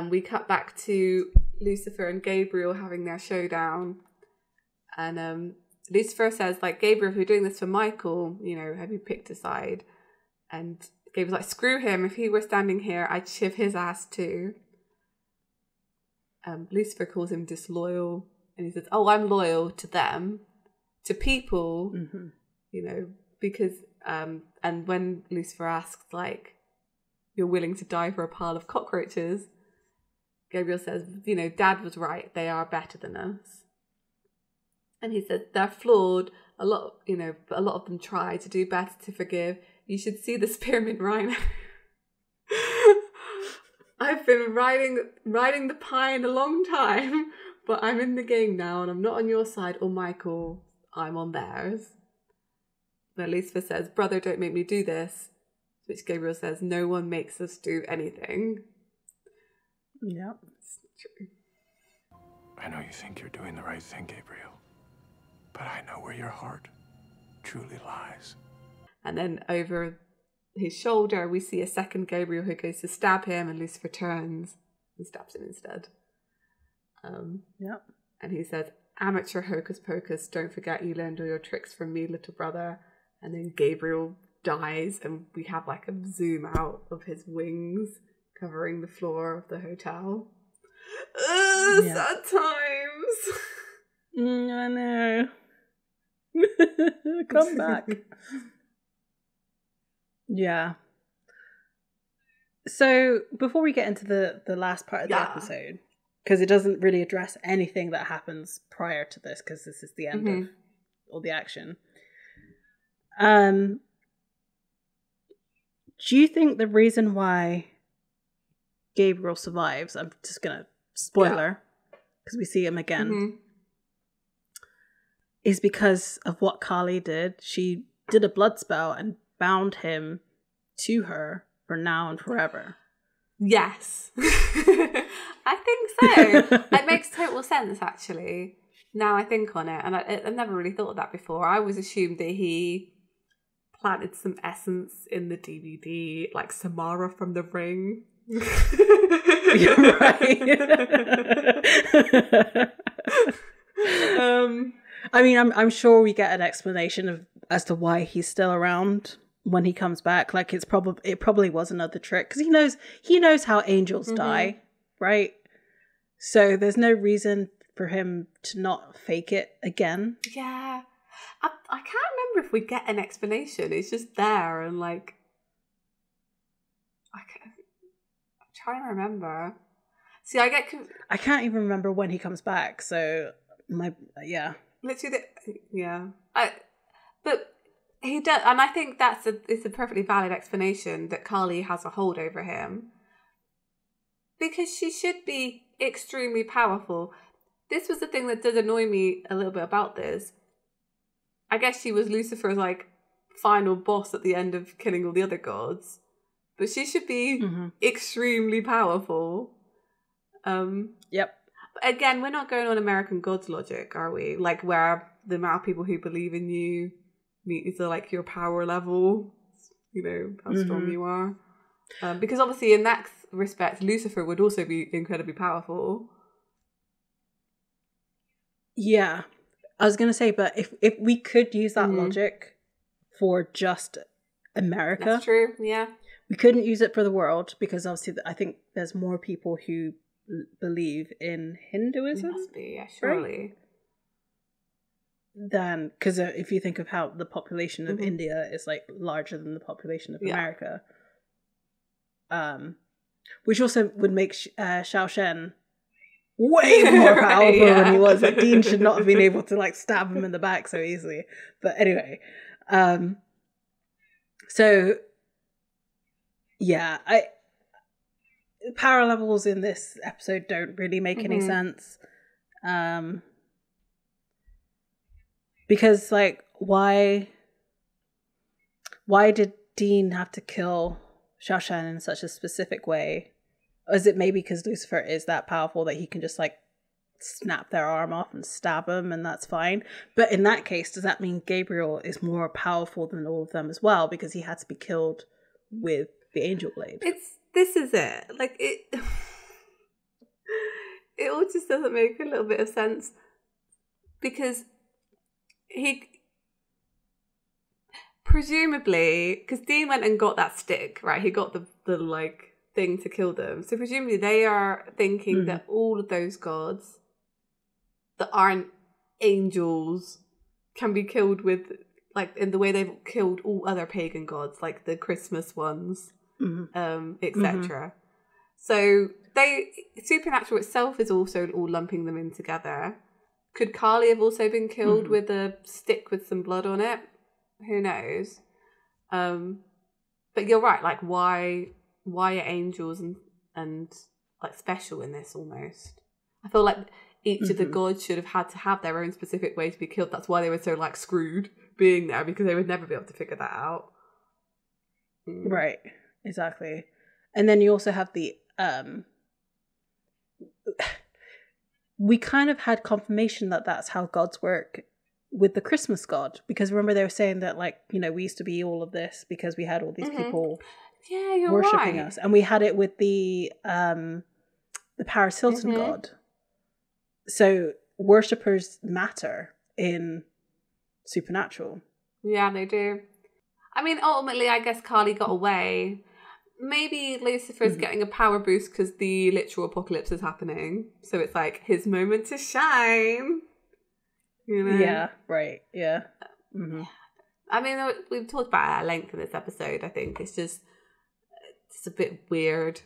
We cut back to Lucifer and Gabriel having their showdown. And Lucifer says, like, Gabriel, if you're doing this for Michael, you know, have you picked a side? And Gabriel's like, screw him. If he were standing here, I'd shiv his ass too. Lucifer calls him disloyal. And he says, oh, I'm loyal to them, to people, you know, because... and when Lucifer asks, like, you're willing to die for a pile of cockroaches, Gabriel says, you know, Dad was right. They are better than us. And he says, they're flawed. A lot, you know, but a lot of them try to do better, to forgive. You should see the spearmint rhino. I've been riding the pine a long time, but I'm in the game now and I'm not on your side or Michael. I'm on theirs. But Lucifer says, brother, don't make me do this. Which Gabriel says, no one makes us do anything. Yep. It's true. I know you think you're doing the right thing, Gabriel. But I know where your heart truly lies. And then over his shoulder, we see a second Gabriel who goes to stab him, and Lucifer turns and stabs him instead. Yep. And he says, amateur hocus pocus, don't forget you learned all your tricks from me, little brother. And then Gabriel dies, and we have like a zoom out of his wings covering the floor of the hotel. Sad times. I know. Come back. Yeah. So before we get into the last part of the episode, because it doesn't really address anything that happens prior to this, because this is the end of all the action. Do you think the reason why Gabriel survives, I'm just gonna spoiler, because we see him again, is because of what Carly did? She did a blood spell and bound him to her for now and forever. Yes. I think so. It makes total sense, actually. Now I think on it. And I never really thought of that before. I always assumed that he planted some essence in the DVD, like Samara from The Ring. You're right. I mean, I'm sure we get an explanation as to why he's still around when he comes back. Like it probably was another trick, because he knows how angels die, right? So there's no reason for him to not fake it again. Yeah, I can't remember if we get an explanation. It's just there, and like I'm trying to remember. See, I can't even remember when he comes back. So literally, but he does, and I think it's a perfectly valid explanation that Carly has a hold over him, because she should be extremely powerful. This was the thing that did annoy me a little bit about this. I guess she was Lucifer's like final boss at the end of killing all the other gods, but she should be extremely powerful. Yep. But again, we're not going on American Gods logic, are we? Like where the amount of people who believe in you meet to like your power level, you know, how strong you are. Because obviously in that respect, Lucifer would also be incredibly powerful. Yeah. I was going to say, but if we could use that logic for just America. That's true, yeah. We couldn't use it for the world because obviously I think there's more people who believe in Hinduism. Must be, yeah, surely. Right? Than, because if you think of how the population of India is like larger than the population of America. Which also would make Xiao Shen way more powerful than he was. Like Dean should not have been able to like stab him in the back so easily. But anyway, so yeah, power levels in this episode don't really make any sense. Because like why did Dean have to kill Xiao Shen in such a specific way? Or is it maybe because Lucifer is that powerful that he can just like snap their arm off and stab them and that's fine? But in that case, does that mean Gabriel is more powerful than all of them as well because he had to be killed with the angel blade? This is it. Like it all just doesn't make a little bit of sense because he presumably, because Dean went and got that stick, right? He got the like thing to kill them. So presumably they are thinking that all of those gods that aren't angels can be killed with, like, in the way they've killed all other pagan gods, like the Christmas ones, etc. So Supernatural itself is also all lumping them in together. Could Kali have also been killed with a stick with some blood on it? Who knows? But you're right. Like, why are angels and like special in this almost? I feel like each of the gods should have had to have their own specific way to be killed. That's why they were so like screwed being there, because they would never be able to figure that out. Right. Exactly. And then you also have the we kind of had confirmation that that's how gods work with the Christmas god, because remember they were saying that, like, you know, we used to be all of this because we had all these people worshipping us, and we had it with the Paris Hilton god. So worshippers matter in Supernatural. Yeah, they do. I mean, ultimately, I guess Kali got away. Maybe Lucifer's getting a power boost because the literal apocalypse is happening. So it's like his moment to shine. You know? Yeah, right. Yeah. I mean, we've talked about it at length in this episode. I think it's just a bit weird.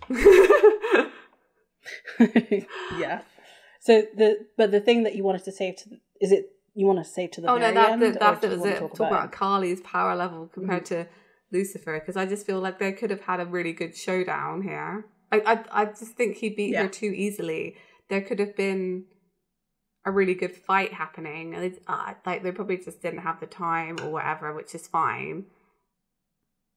Yeah. So the thing that you wanted to save to is it you want to save to the very end? That was it. Talk about Kali's power level compared to Lucifer, because I just feel like they could have had a really good showdown here. I just think he beat her too easily. There could have been a really good fight happening, and like they probably just didn't have the time or whatever, which is fine.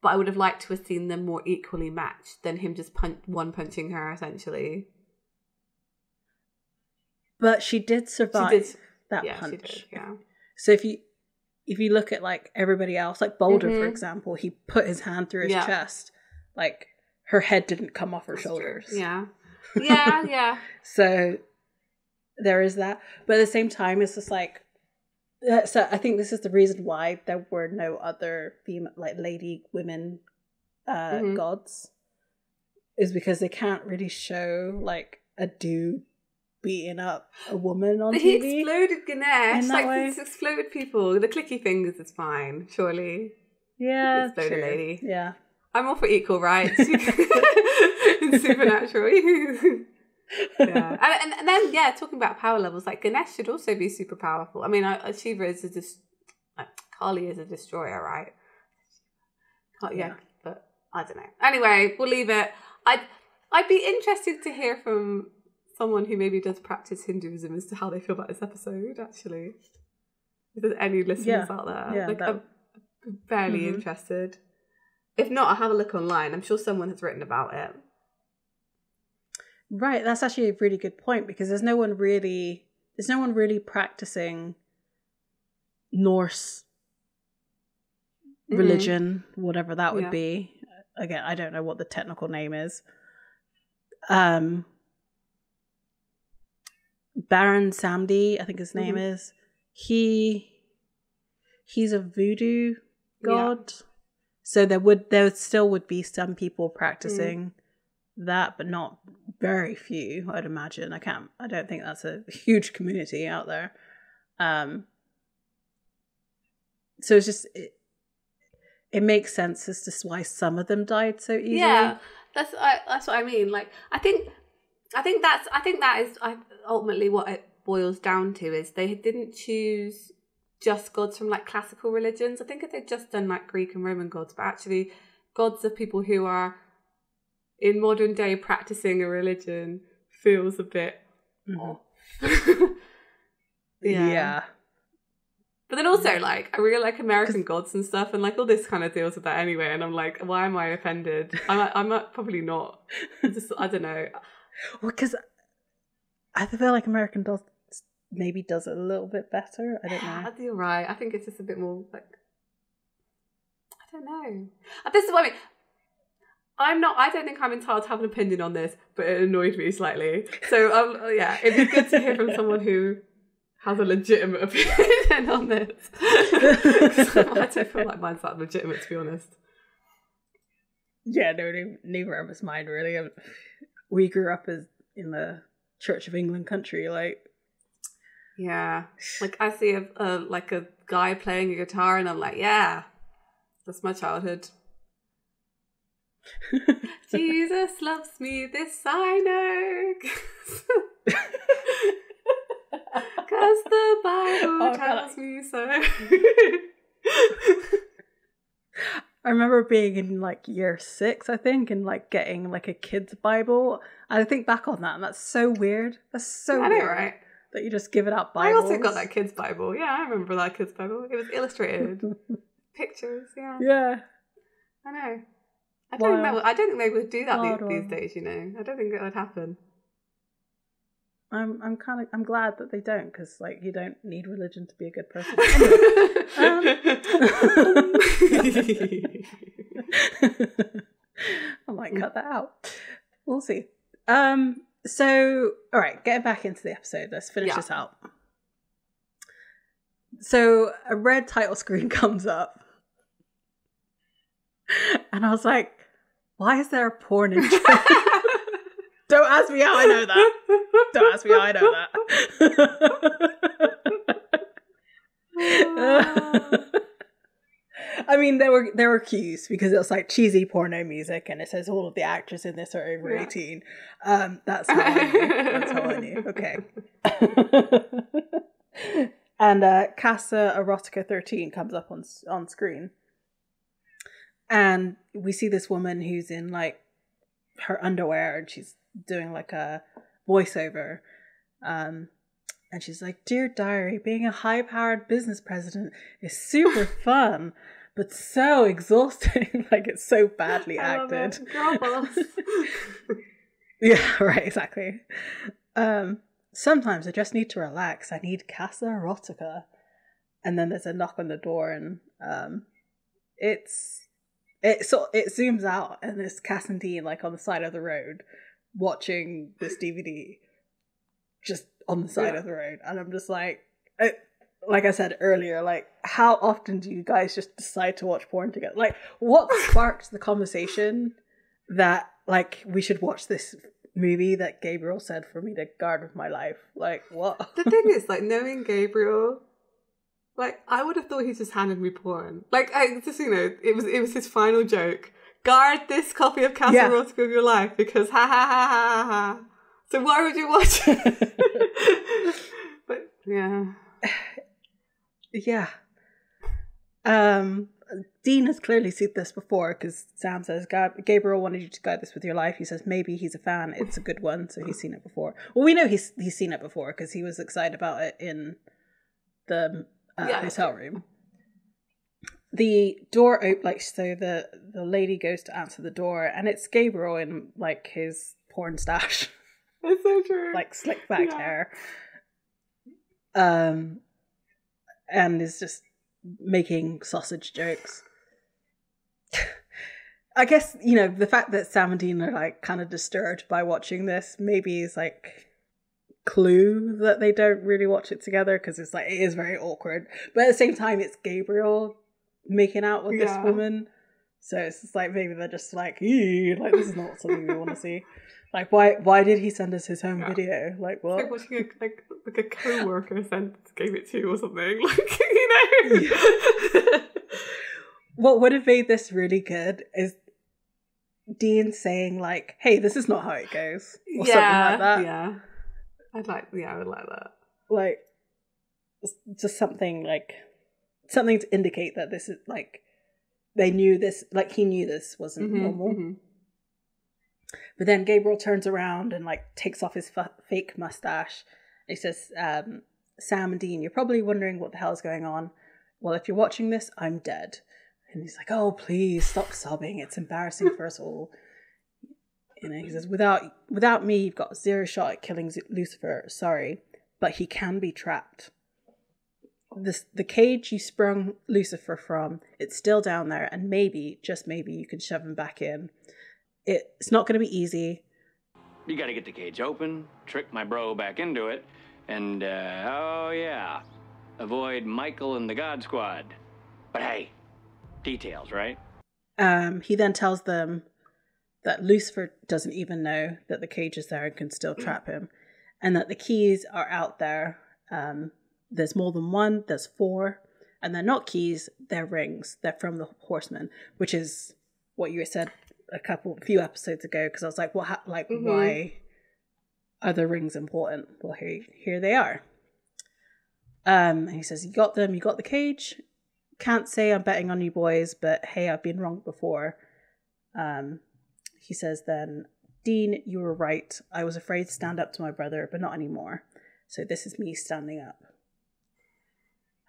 But I would have liked to have seen them more equally matched than him just punching her essentially. But she did survive that punch. She did, yeah. So if you look at like everybody else, like Boulder, for example, he put his hand through his chest. Like her head didn't come off her shoulders. True. Yeah. Yeah. So there is that. But at the same time, it's just like, so I think this is the reason why there were no other female, like women gods, is because they can't really show like a dude beating up a woman on TV. He exploded Ganesh. Like, he's exploded people. The clicky fingers is fine, surely. Yeah, exploded lady. Yeah. I'm all for equal rights in Supernatural. Yeah. And then, talking about power levels, like Ganesh should also be super powerful. I mean, Shiva is Kali is a destroyer, right? But I don't know. Anyway, we'll leave it. I'd be interested to hear from someone who maybe does practice Hinduism as to how they feel about this episode, actually. If there's any listeners out there, like I'm fairly interested. If not, I'll have a look online. I'm sure someone has written about it. Right, that's actually a really good point, because there's no one really practicing Norse religion, whatever that would be. Again, I don't know what the technical name is. Baron Samdi, I think his name is. He's a voodoo god. So there still would be some people practicing that, but not very few, I'd imagine. I don't think that's a huge community out there. So it's just it makes sense as to why some of them died so easily. Yeah, that's what I mean. Like, I think that is ultimately what it boils down to, is they didn't choose just gods from like classical religions. I think if they'd just done like Greek and Roman gods, but actually gods of people who are in modern day practicing a religion feels a bit off. Yeah. But then also, like, I really like American gods and stuff, and like all this kind of deals with that anyway. And I'm like, why am I offended? I'm probably not. I don't know. Well, because I feel like American does it a little bit better. I don't know. You're right. I think it's just a bit more like, I don't know. This is what I mean. I don't think I'm entitled to have an opinion on this, but it annoyed me slightly. So yeah, it'd be good to hear from someone who has a legitimate opinion on this. I don't feel like mine's that legitimate, to be honest. Yeah, no, neither of us mind really. We grew up in the Church of England country, like. Yeah, like I see a guy playing a guitar, and I'm like, yeah, that's my childhood. Jesus loves me, this I know. Because the Bible tells me so. I remember being in like year 6, I think, and like getting like a kid's Bible. And I think back on that, and that's so weird. That's so weird. I know, right? That you just give it up Bibles. I also got that kid's Bible. Yeah, I remember that kid's Bible. It was illustrated. Pictures, yeah. Yeah. I know. I don't think they would do that these days, you know. I don't think it would happen. I'm glad that they don't, because like you don't need religion to be a good person. I might cut that out. We'll see. So all right, getting back into the episode. Let's finish this out. So a red title screen comes up, and I was like, "Why is there a porn intro?" Don't ask me how I know that. Don't ask me how I know that. I mean, there were cues, because it was like cheesy porno music, and it says all of the actors in this are over 18. That's how I knew. Okay. And Casa Erotica 13 comes up on screen, and we see this woman who's in like her underwear, and she's doing like a voiceover, and she's like, "Dear diary, being a high-powered business president is super fun, but so exhausting." Like, it's so badly acted. Girl boss. Yeah, right, exactly. Sometimes I just need to relax. I need Casa Erotica. And then there's a knock on the door, and it zooms out, and there's Cass and Dean like on the side of the road watching this DVD, just on the side of the road. And I'm just like I said earlier, like, how often do you guys just decide to watch porn together? Like, what sparked the conversation that like we should watch this movie that Gabriel said for me to guard with my life? Like, what? The thing is, like, knowing Gabriel, like, I would have thought he just handed me porn. Like, I just, you know, it was his final joke. Guard this copy of Casa Erotica of your life, because ha ha ha ha ha. So why would you watch it? But yeah. Yeah. Dean has clearly seen this before, because Sam says, Gabriel wanted you to guide this with your life. He says maybe he's a fan. It's a good one, so he's seen it before. Well, we know he's seen it before, because he was excited about it in the hotel room. The door so the lady goes to answer the door, and it's Gabriel in like his porn stash. That's so true. Like slick back hair. And is just making sausage jokes. I guess, you know, the fact that Sam and Dean are like kind of disturbed by watching this maybe is like clue that they don't really watch it together, because it's like it is very awkward. But at the same time, it's Gabriel making out with this woman. So it's just like maybe they're just like, ew, like this is not something we want to see. Like, why did he send us his home video? Like, what? It's like watching a co-worker gave it to you or something. Like, you know? Yeah. What would have made this really good is Dean saying like, hey, this is not how it goes. Or something like that. Yeah. I would like that. Like, just something to indicate that this is like, they knew this, like he knew this wasn't normal. Mm-hmm. But then Gabriel turns around and like takes off his fake mustache. He says, Sam and Dean, you're probably wondering what the hell is going on. Well, if you're watching this, I'm dead. And he's like, oh, please stop sobbing. It's embarrassing for us all. You know, he says, without me, you've got zero shot at killing Lucifer. Sorry, but he can be trapped. The cage you sprung Lucifer from, it's still down there, and maybe, just maybe, you can shove him back in. It's not going to be easy. You got to get the cage open, trick my bro back into it, and, avoid Michael and the God Squad. But hey, details, right? He then tells them that Lucifer doesn't even know that the cage is there and can still trap him, and that the keys are out there. There's more than one, there's 4, and they're not keys, they're rings. They're from the Horsemen, which is what you said a few episodes ago, because I was like, why are the rings important? Well, here they are. And he says, you got them, you got the cage. Can't say I'm betting on you boys, but hey, I've been wrong before. He says then, Dean, you were right. I was afraid to stand up to my brother, but not anymore. So this is me standing up.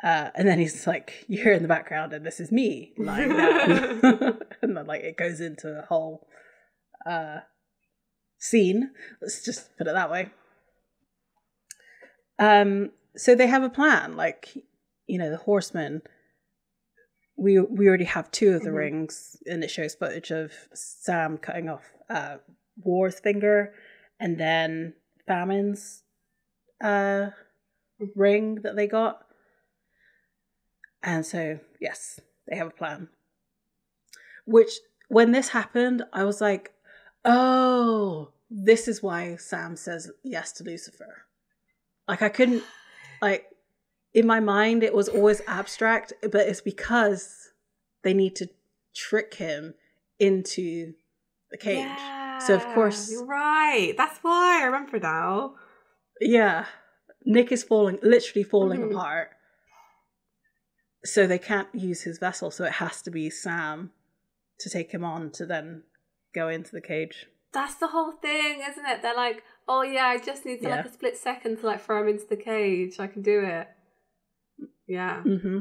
And then he's like, you hear in the background, and this is me lying down. And then like it goes into a whole scene. Let's just put it that way. So they have a plan. Like, you know, the Horsemen, we already have 2 of the rings, and it shows footage of Sam cutting off War's finger, and then Famine's ring that they got. And so, yes, they have a plan. Which, when this happened, I was like, oh, this is why Sam says yes to Lucifer. Like, I couldn't, like, in my mind, it was always abstract, but it's because they need to trick him into the cage. Yeah, so, of course. You're right. That's why I remember now. Yeah. Nick is literally falling apart. So they can't use his vessel, so it has to be Sam to take him on to then go into the cage. That's the whole thing, isn't it? They're like, oh yeah, I just need like a split second to like throw him into the cage. I can do it. Yeah. Mm-hmm.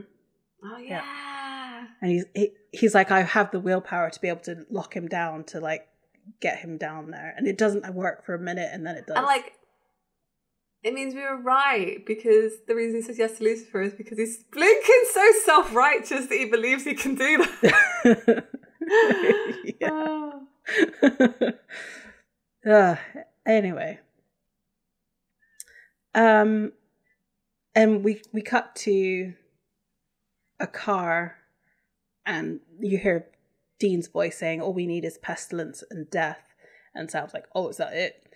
Oh yeah. And he's like, I have the willpower to be able to lock him down, to like get him down there. And it doesn't work for a minute, and then it does. And like, it means we were right, because the reason he says yes to Lucifer is because he's blinking so self-righteous that he believes he can do that. Anyway. And we cut to a car, and you hear Dean's voice saying, all we need is pestilence and death. And Sam's like, oh, is that it?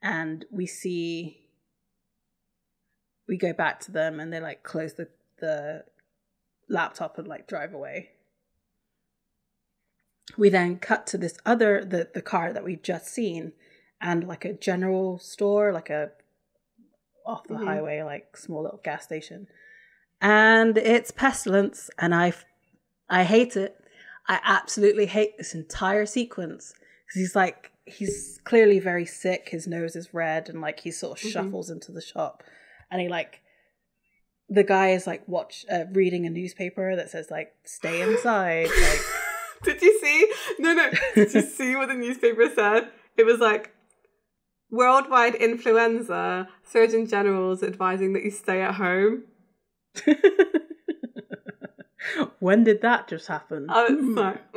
And we go back to them, and they like close the laptop and like drive away. We then cut to this the car that we've just seen, and like a general store, like a off the highway, like small little gas station. And it's Pestilence, and I hate it. I absolutely hate this entire sequence, because he's clearly very sick. His nose is red, and like he sort of shuffles into the shop. And he like the guy is like reading a newspaper that says like stay inside. Like, did you see? No. Did you see what the newspaper said? It was like, worldwide influenza, Surgeon General's advising that you stay at home. When did that just happen? I was like,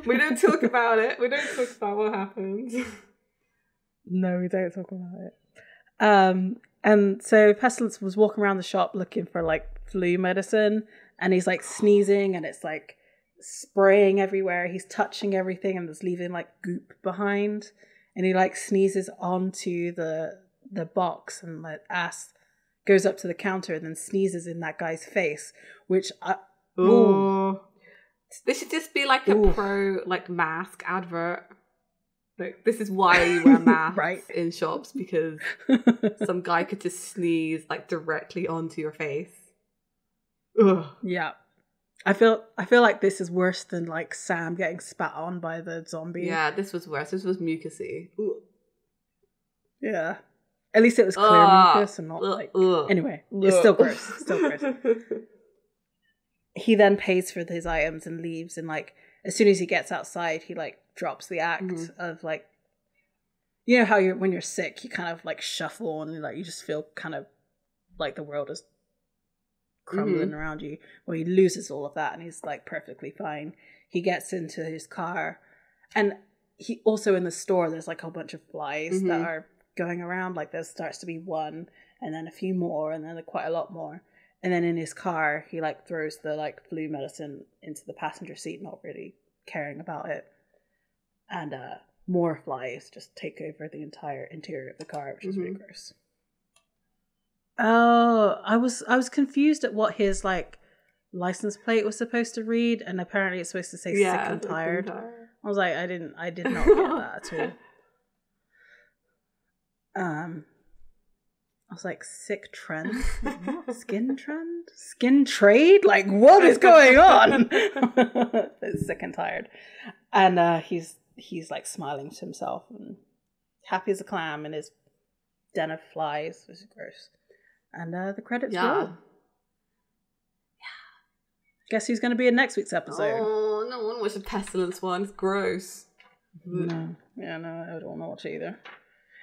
we don't talk about it. We don't talk about what happened. No, we don't talk about it. And so Pestilence was walking around the shop looking for like flu medicine, and he's like sneezing, and it's like spraying everywhere. He's touching everything, and it's leaving like goop behind. And he like sneezes onto the box, and like goes up to the counter and then sneezes in that guy's face, which this should just be like a pro like mask advert. Like, this is why you wear masks in shops, because some guy could just sneeze like directly onto your face. Ugh. Yeah. I feel like this is worse than like Sam getting spat on by the zombie. Yeah, this was worse. This was mucusy. Ugh. Yeah. At least it was clear mucus and not like... Anyway, it's still gross. It's still gross. He then pays for his items and leaves, and like as soon as he gets outside, he like drops the act of like... You know how when you're sick, you kind of like shuffle and like you just feel kind of like the world is crumbling around you. Well, he loses all of that and he's like perfectly fine. He gets into his car, and he also in the store there's like a whole bunch of flies that are going around. Like there starts to be one, and then a few more, and then quite a lot more. And then in his car he like throws the like flu medicine into the passenger seat, not really caring about it, and more flies just take over the entire interior of the car, which is really gross. Oh, I was confused at what his like license plate was supposed to read, and apparently it's supposed to say sick and tired. I was like, I did not get that at all. I was like, sick trend? What? Skin trend? Skin trade? Like, what is going on? It's sick and tired. And he's like smiling to himself and happy as a clam in his den of flies, which is gross. And the credits roll. Guess who's going to be in next week's episode? Oh, no one watched the Pestilence one. It's gross. No. Yeah, no, I don't want to watch it either.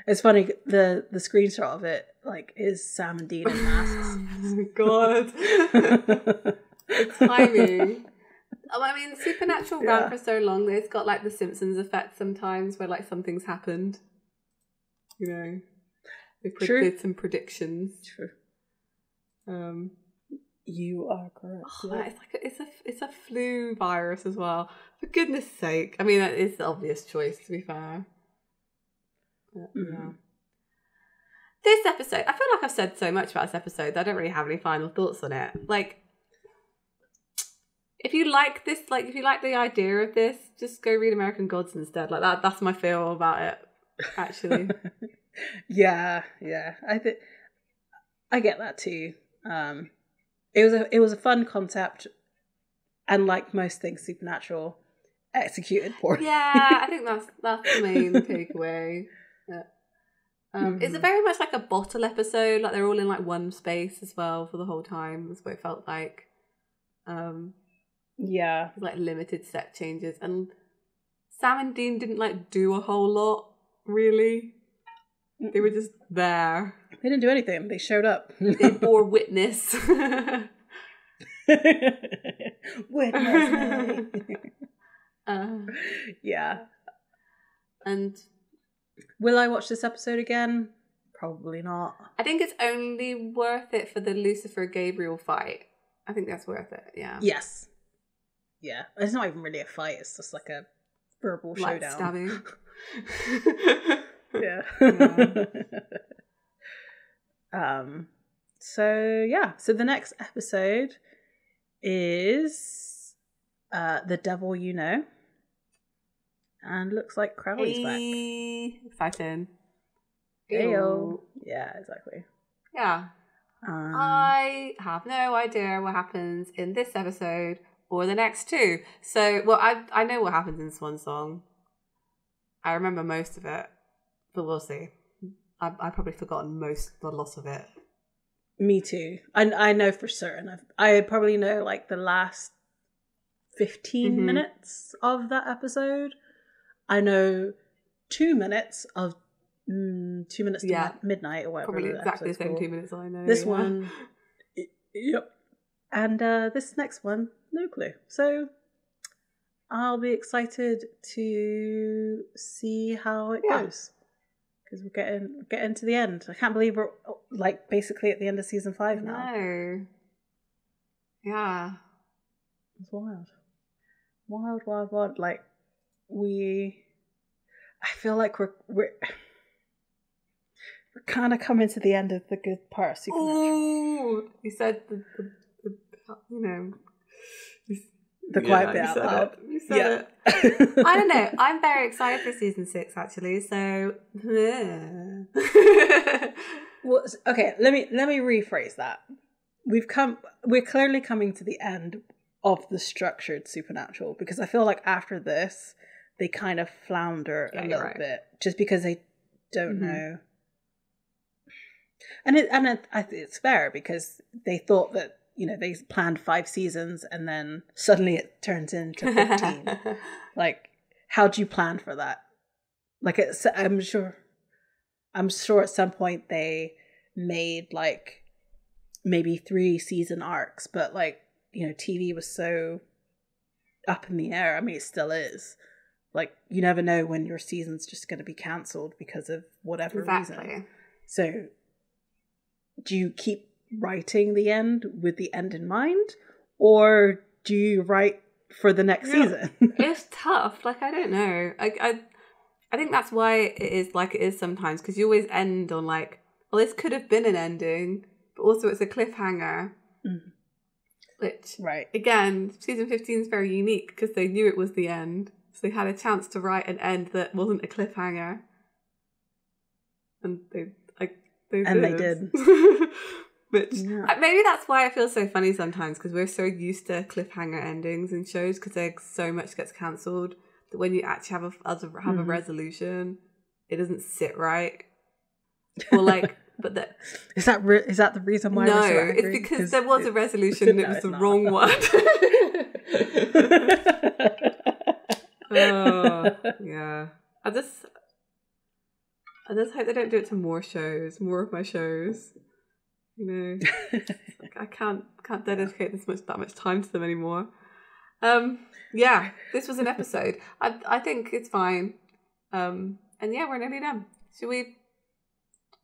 It's funny, the screenshot of it like is Sam and Dean in masks. Oh my god. The timing. I mean, Supernatural ran for so long that it's got like the Simpsons effect sometimes, where like something's happened. You know, they did some predictions. True. You are correct. Oh, it's a flu virus as well. For goodness sake! I mean, it's the obvious choice, to be fair. Yeah. This episode, I feel like I've said so much about this episode that I don't really have any final thoughts on it. Like, if you like this, like if you like the idea of this, just go read American Gods instead. Like that's my feel about it, actually. Yeah. I get that too. It was a fun concept, and like most things Supernatural, executed poorly. Yeah, I think that's the main takeaway. Yeah. It's very much like a bottle episode. Like they're all in like one space as well for the whole time. That's what it felt like. Like limited set changes, and Sam and Dean didn't like do a whole lot really. They were just there. They didn't do anything. They showed up. They bore witness. Witness. Yeah. And will I watch this episode again? Probably not. I think it's only worth it for the Lucifer Gabriel fight. I think that's worth it. Yeah. Yes. Yeah. It's not even really a fight. It's just like a verbal light showdown. Stabbing. Yeah. So the next episode is The Devil You Know, and looks like Crowley's back. Exciting. Ayo. Yeah, exactly. Yeah. I have no idea what happens in this episode or the next two. So, well, I know what happens in Swan Song. I remember most of it, but we'll see. I've probably forgotten the loss of it. Me too. I know for certain. I probably know like the last 15 minutes of that episode. I know 2 minutes of 2 minutes to midnight or whatever. Probably exactly the same called. 2 minutes I know. This one, yep. And this next one, no clue. So I'll be excited to see how it goes. Because we're getting to the end. I can't believe we're like basically at the end of season 5 now. No. Yeah. It's wild. Wild. Like I feel like we're kind of coming to the end of the good part of Supernatural. Ooh, you said the you know, the quiet bit out loud. You said it. I don't know. I'm very excited for season 6 actually. So, well, okay. Let me rephrase that. We're clearly coming to the end of the structured Supernatural, because I feel like after this they kind of flounder a little bit, just because they don't know. And it's fair, because they thought that, you know, they planned 5 seasons and then suddenly it turns into 15. Like, how do you plan for that? Like, I'm sure at some point they made like maybe 3 season arcs, but like, you know, TV was so up in the air. I mean, it still is. Like, you never know when your season's just going to be cancelled because of whatever reason. So do you keep writing the end with the end in mind, or do you write for the next season? It's tough. Like, I don't know. I think that's why it is like it is sometimes, because you always end on like, well, this could have been an ending, but also it's a cliffhanger. Which, again, season 15 is very unique because they knew it was the end. So they had a chance to write an end that wasn't a cliffhanger. And they did. Which, maybe that's why it feels so funny sometimes, because we're so used to cliffhanger endings in shows, because so much gets cancelled that when you actually have a resolution, it doesn't sit right. Or like, but that is that the reason why? No, we're so angry? It's because there was a resolution and it was the wrong one. Oh, yeah. I just hope they don't do it to more of my shows. You know, like, I can't dedicate that much time to them anymore. Yeah, this was an episode. I think it's fine. And yeah, we're nearly done. Should we?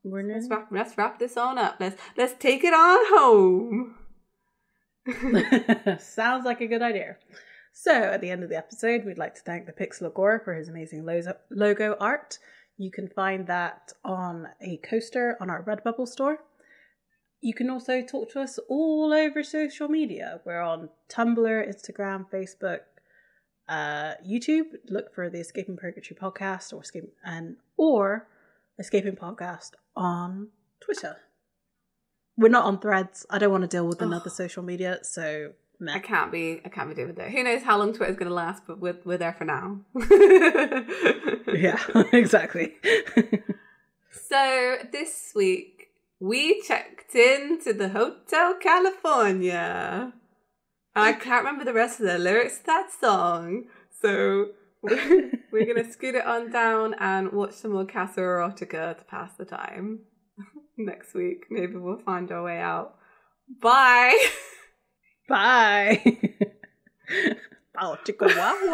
Let's wrap this on up. Let's take it on home. Sounds like a good idea. So at the end of the episode, we'd like to thank the Pixel Agora for his amazing logo art. You can find that on a coaster on our Redbubble store. You can also talk to us all over social media. We're on Tumblr, Instagram, Facebook, YouTube. Look for the Escape Purgatory podcast or Escaping Podcast on Twitter. We're not on Threads. I don't want to deal with another social media, so meh. I can't be dealing with it. Who knows how long Twitter's going to last, but we're there for now. Yeah, exactly. So this week we checked into the Hotel California. I can't remember the rest of the lyrics to that song, so we're going to scoot it on down and watch some more Casa Erotica to pass the time. Next week, maybe we'll find our way out. Bye! Bye! Pao Chihuahua!